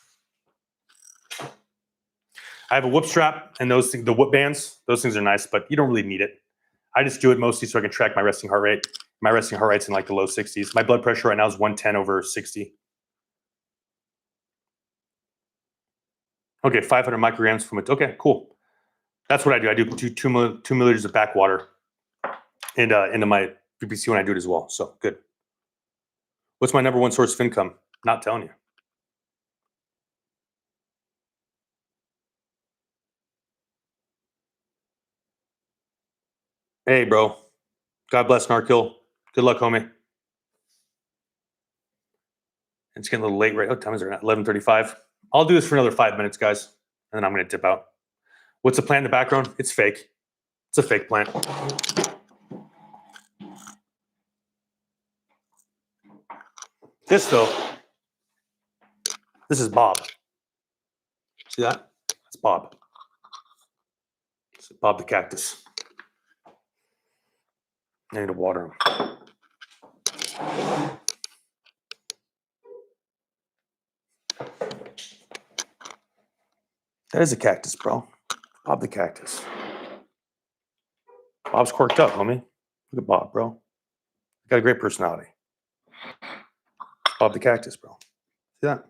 I have a whoop strap, and those things, the whoop bands, those things are nice, but you don't really need it. I just do it mostly so I can track my resting heart rate. My resting heart rate's in like the low 60s. My blood pressure right now is 110 over 60. Okay, 500 micrograms from it. Okay, cool. That's what I do. I do two milliliters of backwater and into my BPC when I do it as well. So good. What's my number one source of income? Not telling you. Hey, bro. God bless Narkill. Good luck, homie. It's getting a little late, right? What time is it? 11:35. I'll do this for another 5 minutes, guys, and then I'm going to dip out. What's the plant in the background? It's fake. It's a fake plant. This, though, This is Bob. See that? That's Bob. It's Bob the cactus. I need to water him. That is a cactus, bro. Bob the cactus. Bob's quirked up, homie. Look at Bob, bro. Got a great personality. Bob the cactus, bro. See that?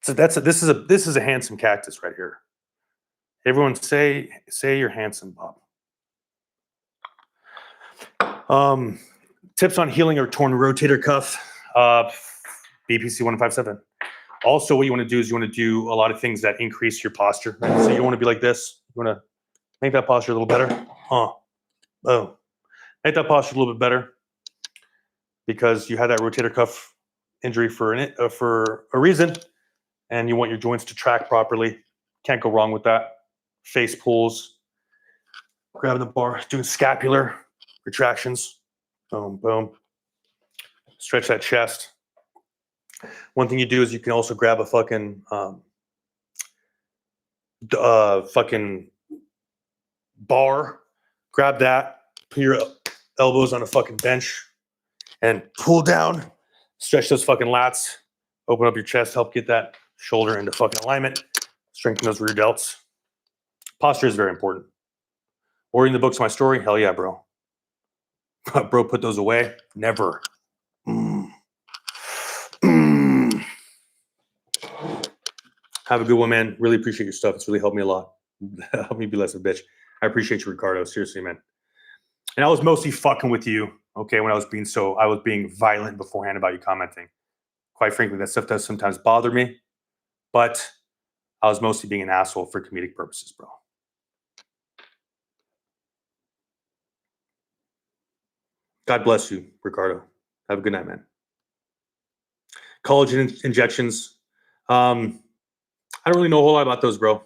So this is a handsome cactus right here. Everyone say you're handsome, Bob. Tips on healing a torn rotator cuff. BPC 157. Also, what you want to do is you want to do a lot of things that increase your posture. Right? So you don't want to be like this. You want to make that posture a little better. Boom. Make that posture a little bit better because you had that rotator cuff injury for a reason, and you want your joints to track properly. Can't go wrong with that. Face pulls, grabbing the bar, doing scapular retractions. Boom, boom. Stretch that chest. One thing you do is you can also grab a fucking bar, grab that, put your elbows on a fucking bench, and pull down, stretch those fucking lats, open up your chest, help get that shoulder into fucking alignment, strengthen those rear delts. Posture is very important. Or in the books, my story, hell yeah, bro. Bro, put those away. Never. Have a good one, man. Really appreciate your stuff. It's really helped me a lot. Help me be less of a bitch. I appreciate you, Ricardo. Seriously, man. And I was mostly fucking with you, okay, when I was being violent beforehand about you commenting. Quite frankly, that stuff does sometimes bother me, but I was mostly being an asshole for comedic purposes, bro. God bless you, Ricardo. Have a good night, man. Collagen injections. I don't really know a whole lot about those, bro.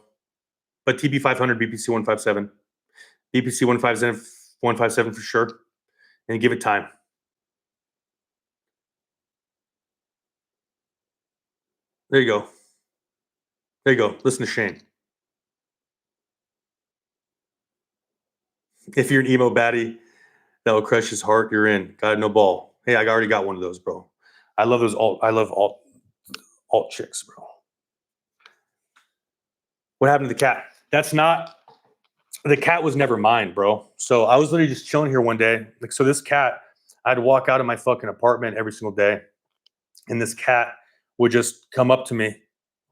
But TB 500, BPC 157. BPC 157 for sure. And give it time. There you go. There you go. Listen to Shane. If you're an emo baddie that will crush his heart, you're in. Got no ball. Hey, I already got one of those, bro. I love those alt chicks, bro. What happened to the cat? The cat was never mine, bro. So I was literally just chilling here one day. So this cat, I'd walk out of my fucking apartment every single day, and this cat would just come up to me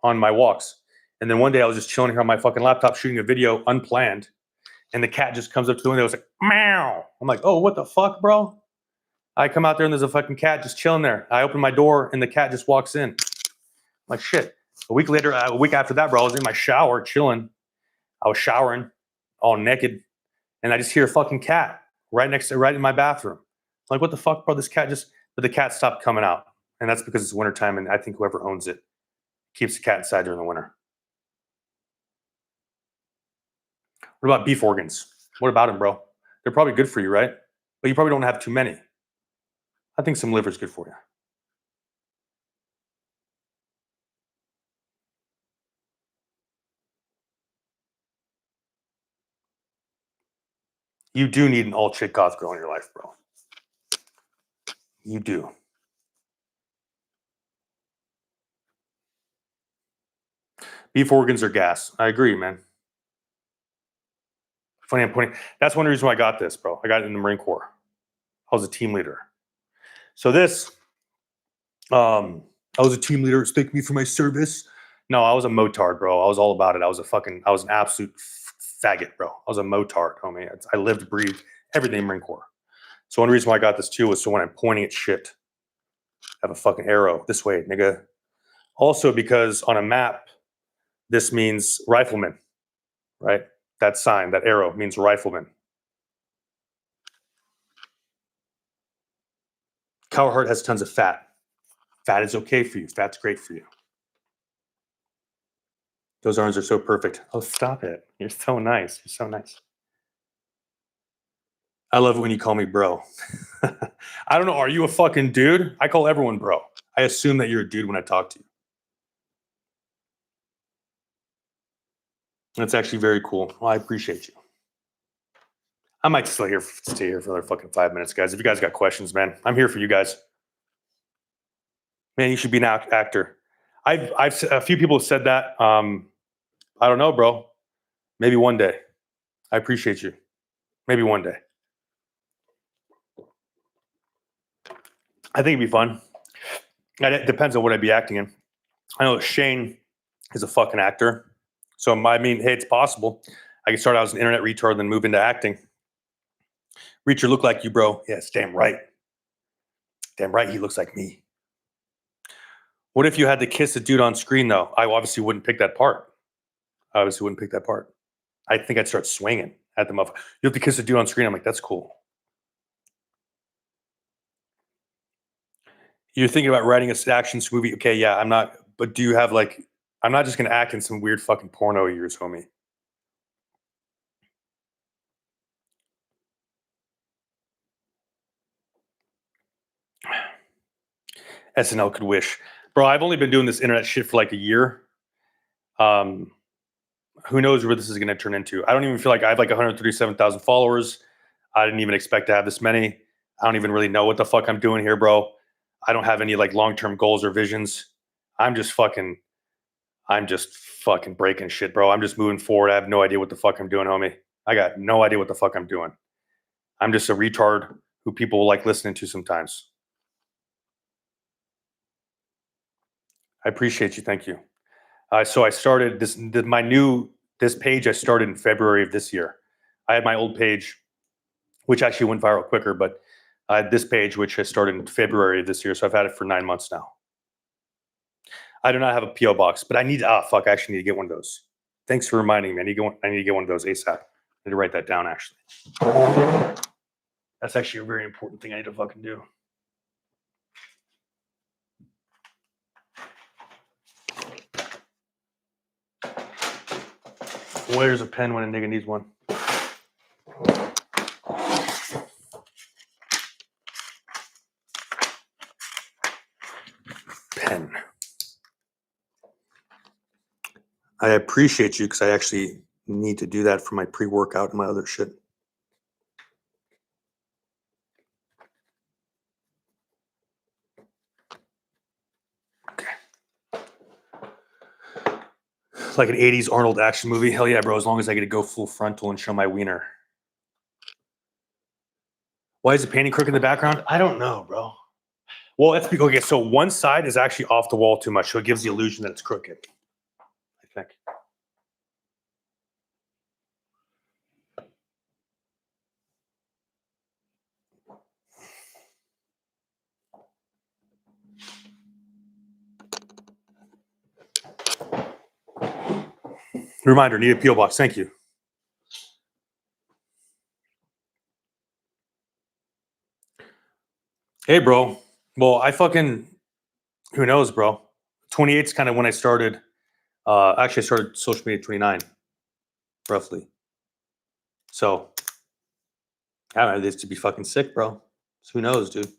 on my walks. And then one day I was just chilling here on my fucking laptop shooting a video unplanned, and the cat just comes up to the window. It was like, meow. I'm like, oh, what the fuck, bro? I come out there and there's a fucking cat just chilling there. I open my door and the cat just walks in. I'm like, shit. A week after that, bro, I was in my shower chilling. I was showering all naked, and I just hear a fucking cat right in my bathroom. I'm like, what the fuck, bro? But the cat stopped coming out. And that's because it's wintertime, and I think whoever owns it keeps the cat inside during the winter. What about beef organs? What about them, bro? They're probably good for you, right? But you probably don't have too many. I think some liver is good for you. You do need an all-chick goth girl in your life, bro. You do. Beef organs are gas. I agree, man. Funny I'm pointing. That's one reason why I got this, bro. I got it in the Marine Corps. I was a team leader. So this, I was a team leader. Thank me for my service. No, I was a motard, bro. I was all about it. I was an absolute faggot, bro. I was a motard, homie. I lived, breathed everything in Marine Corps. So one reason why I got this too was so when I'm pointing at shit, I have a fucking arrow this way, nigga. Also because on a map, this means rifleman, right? That sign, that arrow means rifleman. Cow heart has tons of fat. Fat is okay for you. Fat's great for you. Those arms are so perfect. Oh, stop it. You're so nice. You're so nice. I love it when you call me bro. I don't know. Are you a fucking dude? I call everyone bro. I assume that you're a dude when I talk to you. That's actually very cool. Well, I appreciate you. I might stay here for another fucking 5 minutes, guys. If you guys got questions, man, I'm here for you guys. Man, you should be an actor. I've a few people have said that. I don't know, bro. Maybe one day. I appreciate you. Maybe one day. I think it'd be fun. It depends on what I'd be acting in. I know Shane is a fucking actor. So, I mean, hey, it's possible. I could start out as an internet retard and then move into acting. Reacher look like you, bro. Yes, damn right. Damn right, he looks like me. What if you had to kiss a dude on screen, though? I obviously wouldn't pick that part. I think I'd start swinging at the motherfucker. You have to kiss a dude on screen. I'm like, that's cool. You're thinking about writing an action movie. Okay, yeah, I'm not. But do you have like, I'm not just going to act in some weird fucking porno of yours, homie. SNL could wish. Bro, I've only been doing this internet shit for like a year. Who knows where this is going to turn into? I don't even feel like I have like 137,000 followers. I didn't even expect to have this many. I don't even really know what the fuck I'm doing here, bro. I don't have any like long-term goals or visions. I'm just fucking breaking shit, bro. I'm just moving forward. I have no idea what the fuck I'm doing, homie. I got no idea what the fuck I'm doing. I'm just a retard who people like listening to sometimes. I appreciate you. Thank you. So I started this page I started in February of this year. I had my old page, which actually went viral quicker, but I had this page, which I started in February of this year. So I've had it for 9 months now. I do not have a PO box, but I actually need to get one of those. Thanks for reminding me. I need to get one of those ASAP. I need to write that down, actually. That's actually a very important thing I need to fucking do. Where's a pen when a nigga needs one? Pen. I appreciate you because I actually need to do that for my pre-workout and my other shit. Like an 80s Arnold action movie. Hell yeah, bro. As long as I get to go full frontal and show my wiener. Why is the painting crooked in the background? I don't know, bro. Well, that's because, okay, so one side is actually off the wall too much, so it gives the illusion that it's crooked, I think. Reminder, need a PO box. Thank you. Hey, bro. Well, who knows, bro? 28 is kind of when I started. Actually, I started social media at 29, roughly. So, I don't know. This to be fucking sick, bro. So who knows, dude?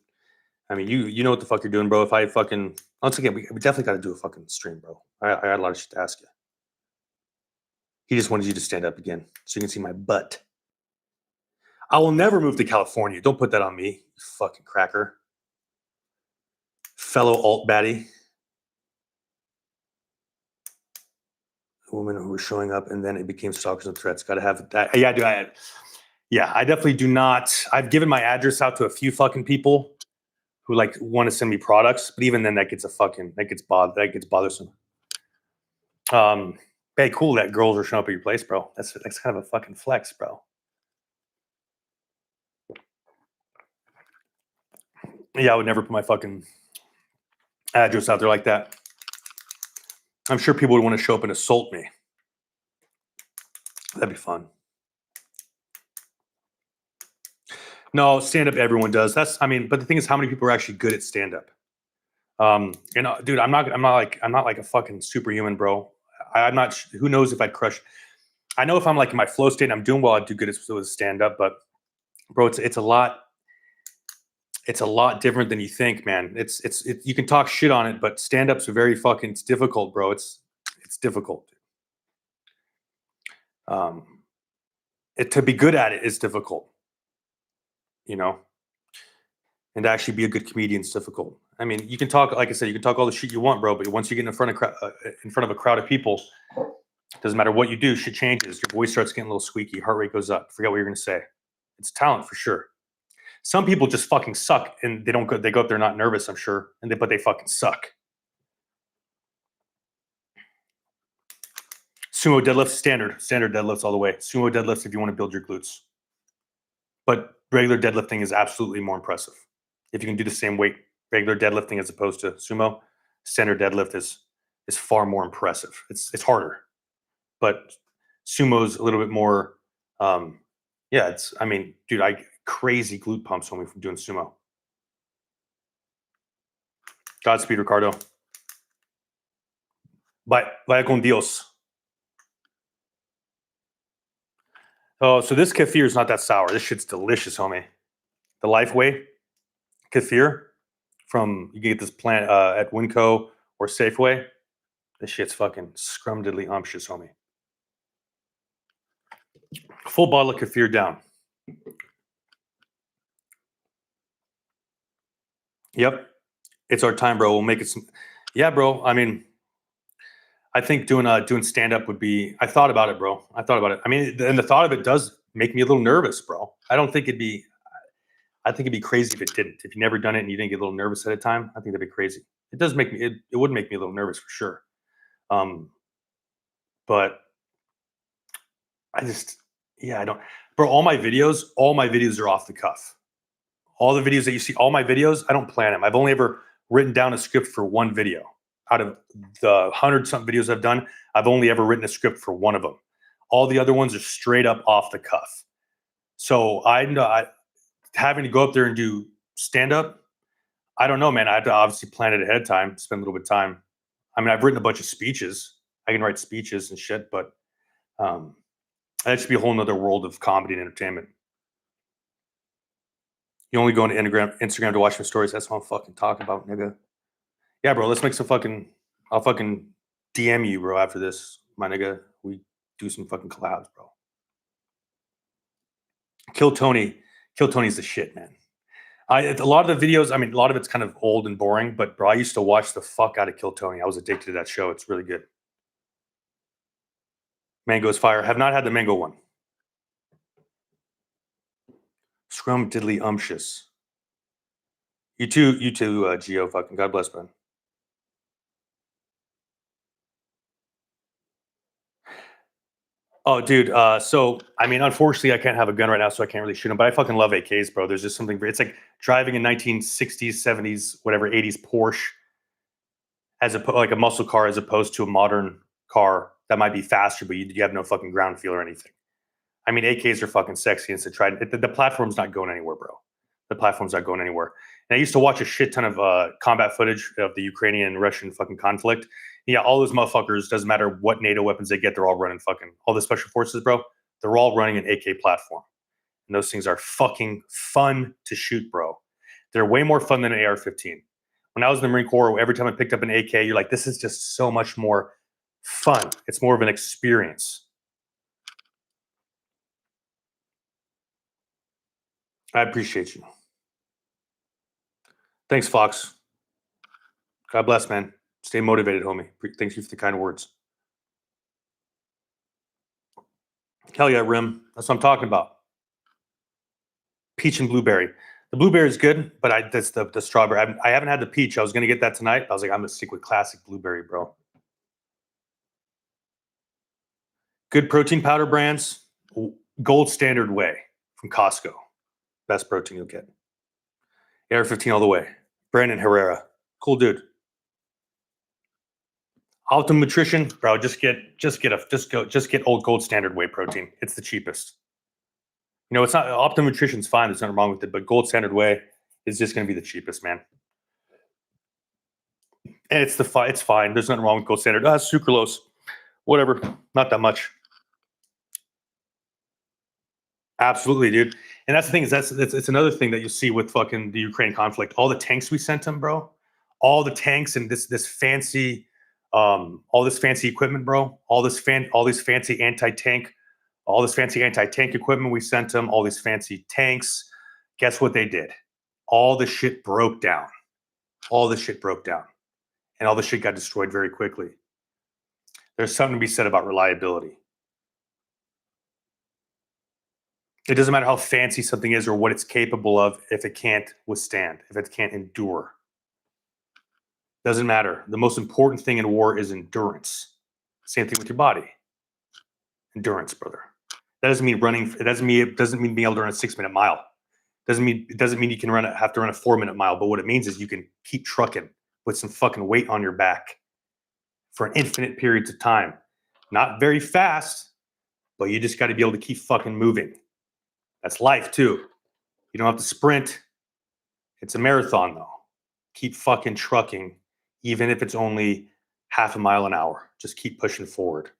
I mean, you know what the fuck you're doing, bro. If I fucking, once again, we definitely got to do a fucking stream, bro. I got a lot of shit to ask you. He just wanted you to stand up again so you can see my butt. I will never move to California. Don't put that on me, you fucking cracker. Fellow alt baddie. Women who were showing up and then it became stalkers and threats. Got to have that. Yeah, dude. I definitely do not. I've given my address out to a few fucking people who like want to send me products, but even then that gets bothersome. Hey, cool that girls are showing up at your place, bro. That's kind of a fucking flex, bro. Yeah, I would never put my fucking address out there like that. I'm sure people would want to show up and assault me. That'd be fun. No, stand-up everyone does. But the thing is, how many people are actually good at stand-up? Dude, I'm not like a fucking superhuman, bro. I'm not. Who knows if I'd crush? I know if I'm like in my flow state and I'm doing well, I'd do good with stand-up. But bro, it's a lot. It's a lot different than you think, man. You can talk shit on it, but stand-ups are very fucking, it's difficult, bro. It's difficult. Um, to be good at it is difficult, you know, and to actually be a good comedian is difficult. I mean, you can talk, like I said, you can talk all the shit you want, bro, but once you get in front of a crowd of people, doesn't matter what you do, shit changes. Your voice starts getting a little squeaky, heart rate goes up. Forget what you're gonna say. It's talent for sure. Some people just fucking suck, and they don't go. They go up there not nervous, I'm sure, but they fucking suck. Sumo deadlifts, standard deadlifts all the way. Sumo deadlifts if you want to build your glutes, but regular deadlifting is absolutely more impressive. If you can do the same weight, regular deadlifting as opposed to sumo, standard deadlift is far more impressive. It's harder, but sumo's a little bit more. Yeah, I mean, dude, I crazy glute pumps when we're doing sumo. Godspeed, Ricardo. Vaya con Dios. Oh, so this kefir is not that sour. This shit's delicious, homie. The Lifeway kefir you can get this plant at Winco or Safeway. This shit's fucking scrumdiddly umptious, homie. Full bottle of kefir down. Yep. It's our time, bro. We'll make it some. Yeah, bro. I mean, I think doing stand-up would be, I thought about it, bro. I thought about it. I mean, and the thought of it does make me a little nervous, bro. I think it'd be crazy if it didn't. If you never done it and you didn't get a little nervous at a time, I think that'd be crazy. It does make me, it would make me a little nervous for sure. But I just, yeah, I don't, bro, all my videos are off the cuff. All the videos that you see, all my videos, I don't plan them. I've only ever written down a script for one video. Out of the 100-something videos I've done, I've only ever written a script for one of them. All the other ones are straight up off the cuff. So I having to go up there and do stand-up, I don't know, man. I have to obviously plan it ahead of time, spend a little bit of time. I mean, I've written a bunch of speeches. I can write speeches and shit, but that should be a whole nother world of comedy and entertainment. You only go into Instagram to watch my stories. That's what I'm fucking talking about, nigga. Yeah, bro, let's make some I'll fucking DM you, bro, after this, my nigga. We do some fucking collabs, bro. Kill Tony's the shit, man. A lot of the videos, I mean, a lot of it's kind of old and boring, but bro, I used to watch the fuck out of Kill Tony. I was addicted to that show. It's really good. Mango's fire. Have not had the mango one. Scrum diddly umptious. You too, Geo. Fucking God bless, man. Oh, dude. So I mean, unfortunately, I can't have a gun right now, so I can't really shoot them. But I fucking love AKs, bro. There's just something. It's like driving a 1960s, 70s, whatever, 80s Porsche, like a muscle car, as opposed to a modern car that might be faster, but you have no fucking ground feel or anything. I mean, AKs are fucking sexy and to try. The platform's not going anywhere, bro. The platform's not going anywhere. And I used to watch a shit ton of combat footage of the Ukrainian and Russian fucking conflict. Yeah, all those motherfuckers, doesn't matter what NATO weapons they get, they're all running fucking, all the special forces, bro, they're all running an AK platform. And those things are fucking fun to shoot, bro. They're way more fun than an AR-15. When I was in the Marine Corps, every time I picked up an AK, you're like, this is just so much more fun. It's more of an experience. I appreciate you. Thanks, Fox. God bless, man. Stay motivated, homie. Thank you for the kind words. Hell yeah, Rim. That's what I'm talking about. Peach and blueberry. The blueberry is good, but that's the strawberry. I haven't had the peach. I was going to get that tonight. I was like, I'm going to stick with classic blueberry, bro. Good protein powder brands. Gold Standard Whey from Costco. Best protein you'll get. AR-15 all the way. Brandon Herrera. Cool dude. Optimum Nutrition, bro. Just get old Gold Standard Whey protein. It's the cheapest. You know, it's not Optimum Nutrition's fine. There's nothing wrong with it, but Gold Standard Whey is just going to be the cheapest, man. And it's fine. There's nothing wrong with Gold Standard. Sucralose, whatever. Not that much. Absolutely, dude. And that's the thing is it's another thing that you see with fucking the Ukraine conflict. All the tanks we sent them, bro. All the tanks and this fancy, all this fancy equipment, bro. All these fancy anti-tank equipment we sent them. All these fancy tanks. Guess what they did? All the shit broke down. All the shit broke down, and all the shit got destroyed very quickly. There's something to be said about reliability. It doesn't matter how fancy something is or what it's capable of if it can't withstand, if it can't endure. Doesn't matter. The most important thing in war is endurance. Same thing with your body. Endurance, brother. That doesn't mean running. It doesn't mean being able to run a 6-minute mile. It doesn't mean you can have to run a 4-minute mile. But what it means is you can keep trucking with some fucking weight on your back for an infinite periods of time. Not very fast, but you just got to be able to keep fucking moving. That's life too. You don't have to sprint. It's a marathon though. Keep fucking trucking, even if it's only half a mile an hour. Just keep pushing forward.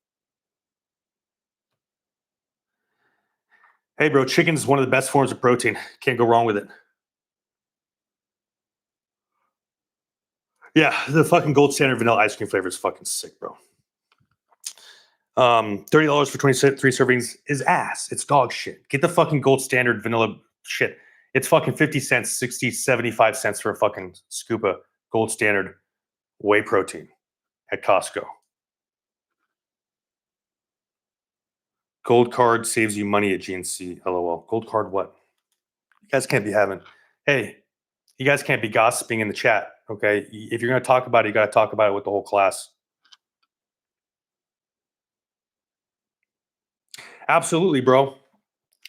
Hey bro, chicken is one of the best forms of protein. Can't go wrong with it. Yeah, the fucking gold standard vanilla ice cream flavor is fucking sick, bro. $30 for 23 servings is ass. It's dog shit. Get the fucking gold standard vanilla shit. It's fucking 50 cents, 60, 75 cents for a fucking scoop of gold standard whey protein at Costco. Gold card saves you money at GNC. LOL. Gold card what? You guys can't be having. Hey, you guys can't be gossiping in the chat. Okay, if you're going to talk about it, you got to talk about it with the whole class. Absolutely, bro.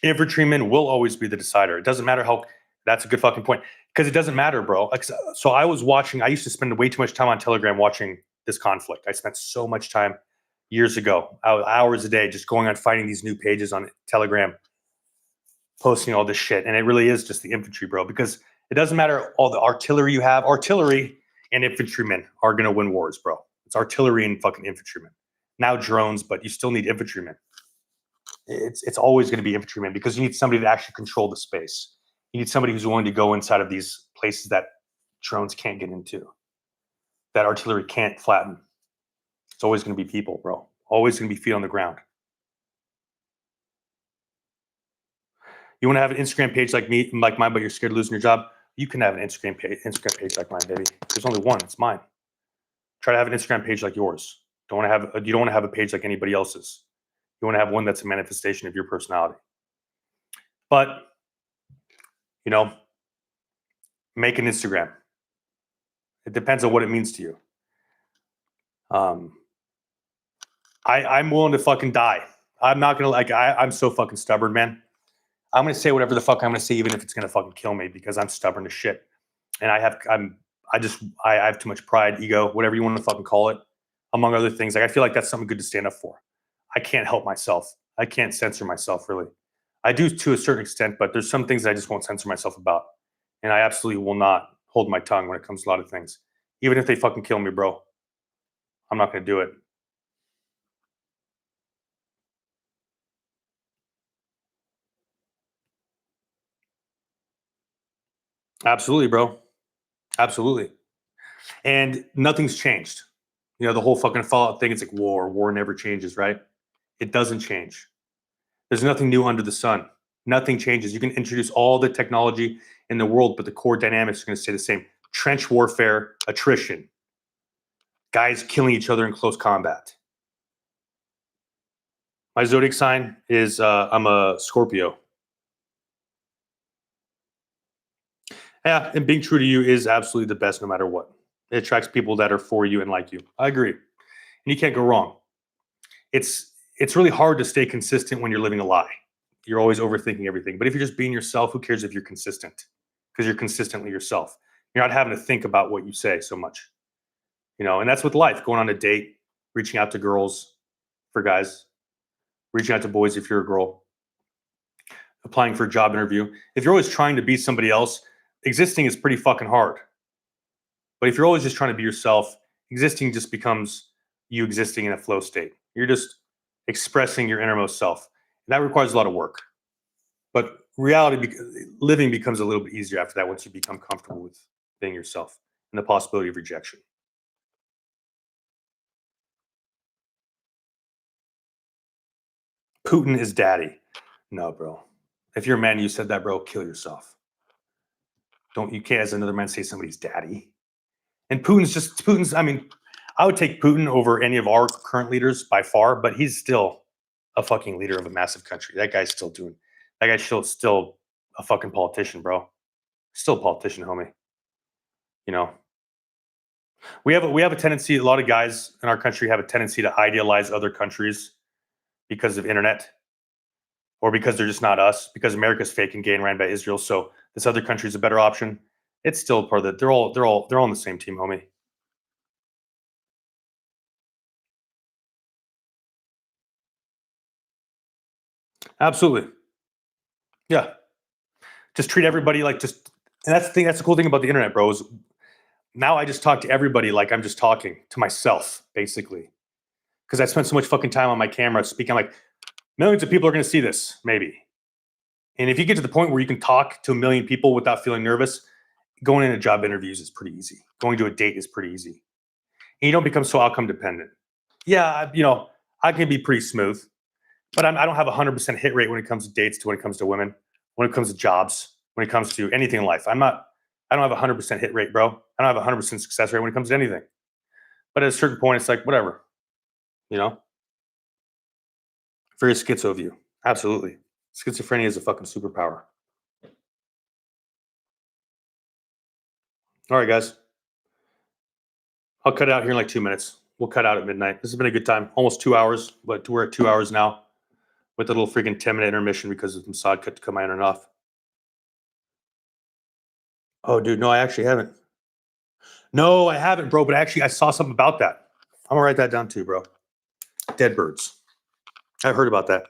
Infantrymen will always be the decider. It doesn't matter how. That's a good fucking point. Because it doesn't matter, bro. Like, so I was watching. I used to spend way too much time on Telegram watching this conflict. I spent so much time years ago, hours a day, just going on finding these new pages on Telegram, posting all this shit. And it really is just the infantry, bro. Because it doesn't matter all the artillery you have. Artillery and infantrymen are going to win wars, bro. It's artillery and fucking infantrymen. Now drones, but you still need infantrymen. It's always going to be infantrymen because you need somebody to actually control the space. You need somebody who's willing to go inside of these places that drones can't get into, that artillery can't flatten. It's always going to be people, bro. Always going to be feet on the ground. You want to have an Instagram page like me, like mine, but you're scared of losing your job? You can have an Instagram page like mine, baby. There's only one. It's mine. Try to have an Instagram page like yours. You don't want to have a page like anybody else's. You want to have one that's a manifestation of your personality. But, make an Instagram. It depends on what it means to you. I'm willing to fucking die. I'm not going to I'm so fucking stubborn, man. I'm going to say whatever the fuck I'm going to say, even if it's going to fucking kill me, because I'm stubborn as shit. And I have too much pride, ego, whatever you want to fucking call it, among other things. Like, I feel like that's something good to stand up for. I can't help myself. I can't censor myself, really. I do to a certain extent, but there's some things that I just won't censor myself about. And I absolutely will not hold my tongue when it comes to a lot of things. Even if they fucking kill me, bro, I'm not going to do it. Absolutely, bro. Absolutely. And nothing's changed. The whole fucking Fallout thing, it's like war never changes, right? It doesn't change. There's nothing new under the sun. Nothing changes. You can introduce all the technology in the world, but the core dynamics are going to stay the same. Trench warfare, attrition, guys killing each other in close combat. My zodiac sign is I'm a Scorpio. Yeah, and being true to you is absolutely the best no matter what. It attracts people that are for you and like you. I agree. And you can't go wrong. It's really hard to stay consistent when you're living a lie. You're always overthinking everything. But if you're just being yourself, who cares if you're consistent? Because you're consistently yourself. You're not having to think about what you say so much. And that's with life. Going on a date, reaching out to girls for guys, reaching out to boys if you're a girl, applying for a job interview. If you're always trying to be somebody else, existing is pretty fucking hard. But if you're always just trying to be yourself, existing just becomes you existing in a flow state. You're just expressing your innermost self. And that requires a lot of work. But living becomes a little bit easier after that once you become comfortable with being yourself and the possibility of rejection. Putin is daddy. No, bro. If you're a man, you said that, bro, kill yourself. You can't as another man say somebody's daddy. And Putin's, I mean, I would take Putin over any of our current leaders by far, but he's still a fucking leader of a massive country. That guy's still a fucking politician, bro. Still a politician, homie. You know, we have a tendency, a lot of guys in our country have a tendency to idealize other countries because of internet or because they're just not us, because America's fake and gay and ran by Israel. So this other country is a better option. It's still part of the, they're all on the same team, homie. Absolutely. Yeah. Just treat everybody like and that's the thing. That's the cool thing about the internet, bro, is now I just talk to everybody like I'm just talking to myself, basically. Because I spent so much fucking time on my camera speaking, like millions of people are going to see this, maybe. And if you get to the point where you can talk to a million people without feeling nervous, going into job interviews is pretty easy. Going to a date is pretty easy. And you don't become so outcome dependent. Yeah, I can be pretty smooth, but I don't have a 100% hit rate when it comes to dates, to when it comes to women, when it comes to jobs, when it comes to anything in life. I don't have a 100% hit rate, bro. I don't have a 100% success rate when it comes to anything. But at a certain point, it's like, whatever, Very schizo view. Absolutely. Schizophrenia is a fucking superpower. All right, guys. I'll cut it out here in like 2 minutes. We'll cut out at midnight. This has been a good time. Almost 2 hours, but we're at 2 hours now with a little freaking 10-minute intermission because of Mossad cut to cut my internet off. Oh, dude, no, I actually haven't. No, I haven't, bro, but actually I saw something about that. I'm gonna write that down too, bro. Dead birds. I heard about that.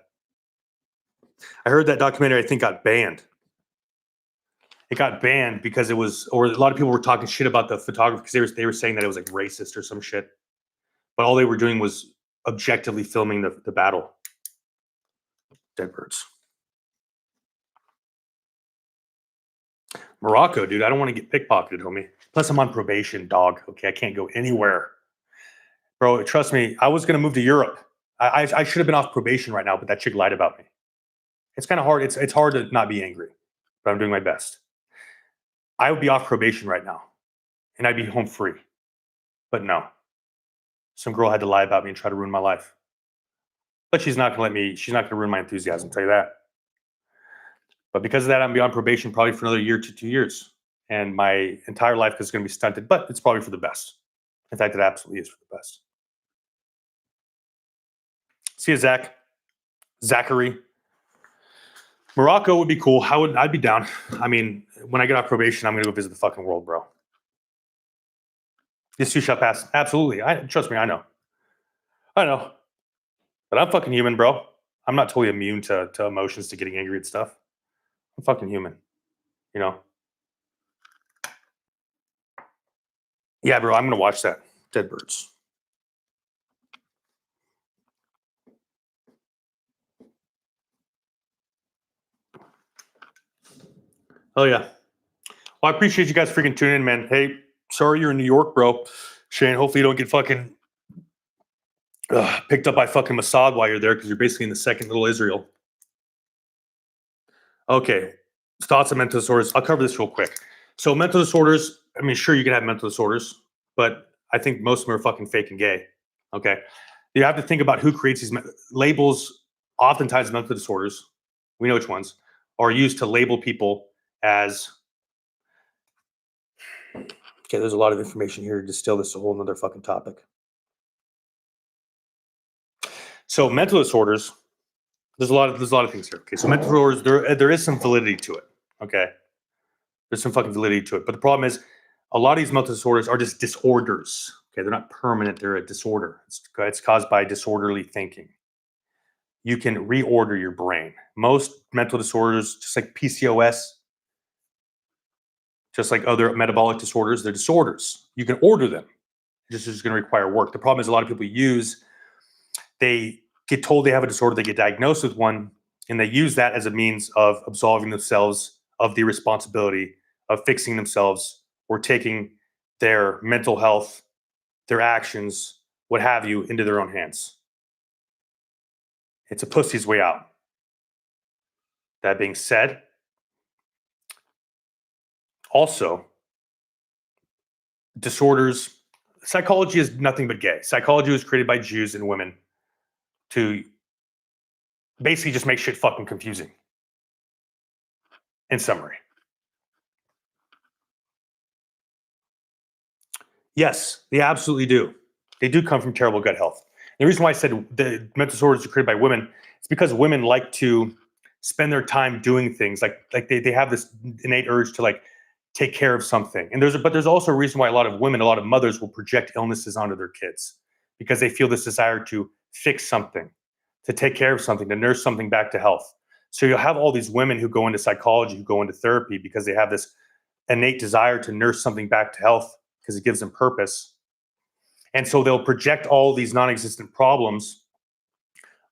I heard that documentary, I think, got banned. It got banned because a lot of people were talking shit about the photographer because they were saying that it was like racist or some shit. But all they were doing was objectively filming the battle. Dead birds. Morocco, dude, I don't want to get pickpocketed, homie. Plus, I'm on probation, dog. Okay, I can't go anywhere. Bro, trust me, I was going to move to Europe. I should have been off probation right now, but that chick lied about me. It's kind of hard. It's hard to not be angry, but I'm doing my best. I would be off probation right now, and I'd be home free. But no. Some girl had to lie about me and try to ruin my life. But she's not going to ruin my enthusiasm, I'll tell you that. But because of that, I'm going to be on probation probably for another year to 2 years. And my entire life is going to be stunted, but it's probably for the best. In fact, it absolutely is for the best. See you, Zachary. Morocco would be cool. I'd be down. I mean, when I get off probation, I'm going to go visit the fucking world, bro. This too shall pass. Absolutely. Trust me, I know. But I'm fucking human, bro. I'm not totally immune to emotions, to getting angry at stuff. I'm fucking human, Yeah, bro, I'm going to watch that. Dead birds. Oh, yeah. Well, I appreciate you guys freaking tuning in, man. Hey, sorry you're in New York, bro. Shane, hopefully you don't get fucking picked up by fucking Mossad while you're there, because you're basically in the second little Israel. Okay. Thoughts on mental disorders. I'll cover this real quick. So mental disorders, I mean, sure, you can have mental disorders, but I think most of them are fucking fake and gay. Okay. You have to think about who creates these labels. Oftentimes mental disorders, we know which ones, are used to label people as, okay, there's a lot of information here to distill this a whole nother fucking topic. So mental disorders, there's a lot of things here. Okay, so mental disorders, there is some validity to it. Okay, there's some fucking validity to it, but the problem is a lot of these mental disorders are just disorders. Okay, they're not permanent. They're a disorder. It's caused by disorderly thinking. You can reorder your brain. Most mental disorders, just like PCOS, just like other metabolic disorders, they're disorders. You can order them. This is going to require work. The problem is a lot of people they get told they have a disorder, they get diagnosed with one, And they use that as a means of absolving themselves of the responsibility of fixing themselves or taking their mental health, their actions, what have you, into their own hands. It's a pussy's way out. That being said, also, disorders, psychology is nothing but gay. Psychology was created by Jews and women to basically just make shit fucking confusing. In summary. Yes, they absolutely do. They do come from terrible gut health. And the reason why I said the mental disorders are created by women is because women like to spend their time doing things like they have this innate urge to like take care of something. And there's also a reason why a lot of women, a lot of mothers will project illnesses onto their kids because they feel this desire to fix something, to take care of something, to nurse something back to health. So you'll have all these women who go into psychology, who go into therapy because they have this innate desire to nurse something back to health because it gives them purpose. And so they'll project all these non-existent problems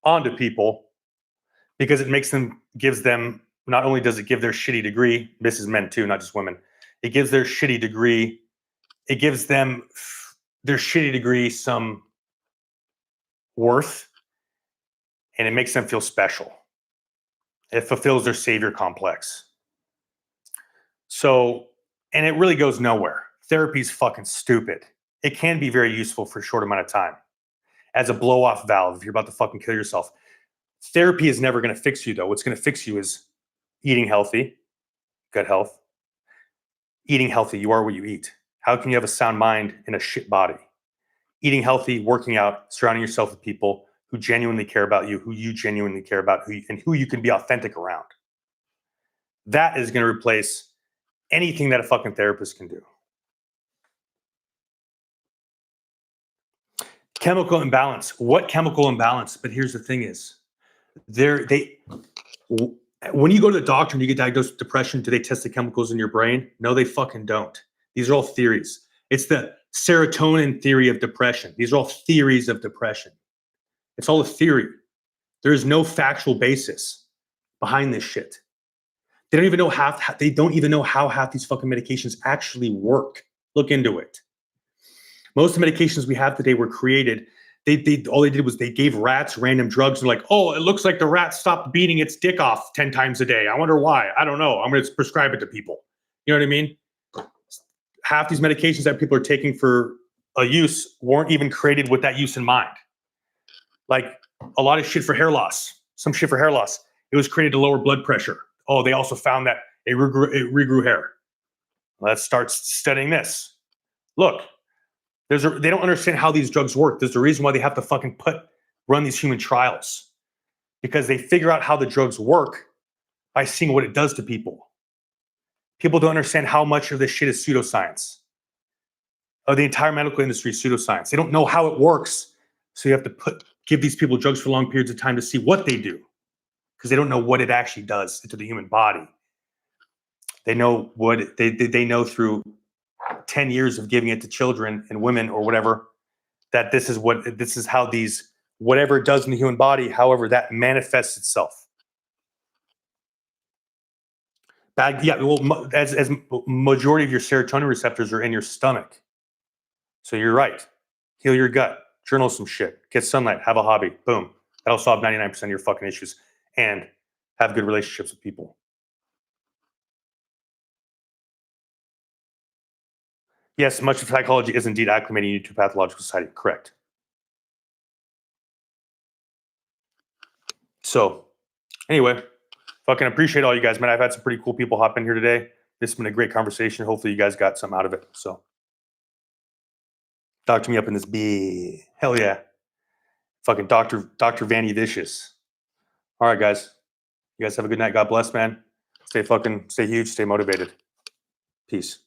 onto people because it gives them, not only does it give their shitty degree, this is men too, not just women, it gives their shitty degree, it gives them their shitty degree some worth, and it makes them feel special. It fulfills their savior complex. So, and it really goes nowhere. Therapy is fucking stupid. It can be very useful for a short amount of time as a blow-off valve if you're about to fucking kill yourself. Therapy is never going to fix you, though. What's going to fix you is eating healthy, gut health. Eating healthy, you are what you eat. How can you have a sound mind in a shit body? Eating healthy, working out, surrounding yourself with people who genuinely care about you, who you genuinely care about, and who you can be authentic around. That is going to replace anything that a fucking therapist can do. Chemical imbalance. What chemical imbalance? But here's the thing is, when you go to the doctor and you get diagnosed with depression, do they test the chemicals in your brain? No, they fucking don't. These are all theories. It's the serotonin theory of depression. These are all theories of depression. It's all a theory. There is no factual basis behind this shit. They don't even know how half these fucking medications actually work. Look into it. Most of the medications we have today were created. All they did was they gave rats random drugs. They're like, oh, it looks like the rat stopped beating its dick off 10 times a day. I wonder why. I don't know. I'm going to prescribe it to people. You know what I mean? Half these medications that people are taking for a use weren't even created with that use in mind. Like a lot of shit for hair loss. Some shit for hair loss. It was created to lower blood pressure. Oh, they also found that it regrew hair. Let's start studying this. Look. They don't understand how these drugs work. There's a reason why they have to fucking run these human trials, because they figure out how the drugs work by seeing what it does to people. People don't understand how much of this shit is pseudoscience. The entire medical industry is pseudoscience. They don't know how it works, so you have to give these people drugs for long periods of time to see what they do, because they don't know what it actually does to the human body. They know what they know through 10 years of giving it to children and women or whatever, that this is how these, whatever it does in the human body, however that manifests itself. As majority of your serotonin receptors are in your stomach. So you're right. Heal your gut, journal some shit, get sunlight, have a hobby, boom. That'll solve 99% of your fucking issues, and have good relationships with people. Yes, much of psychology is indeed acclimating you to pathological society. Correct. So, anyway, fucking appreciate all you guys, man. I've had some pretty cool people hop in here today. This has been a great conversation. Hopefully, you guys got something out of it. So, talk to me up in this bee. Hell yeah. Fucking Dr. Vanny Vicious. All right, guys. You guys have a good night. God bless, man. Stay huge. Stay motivated. Peace.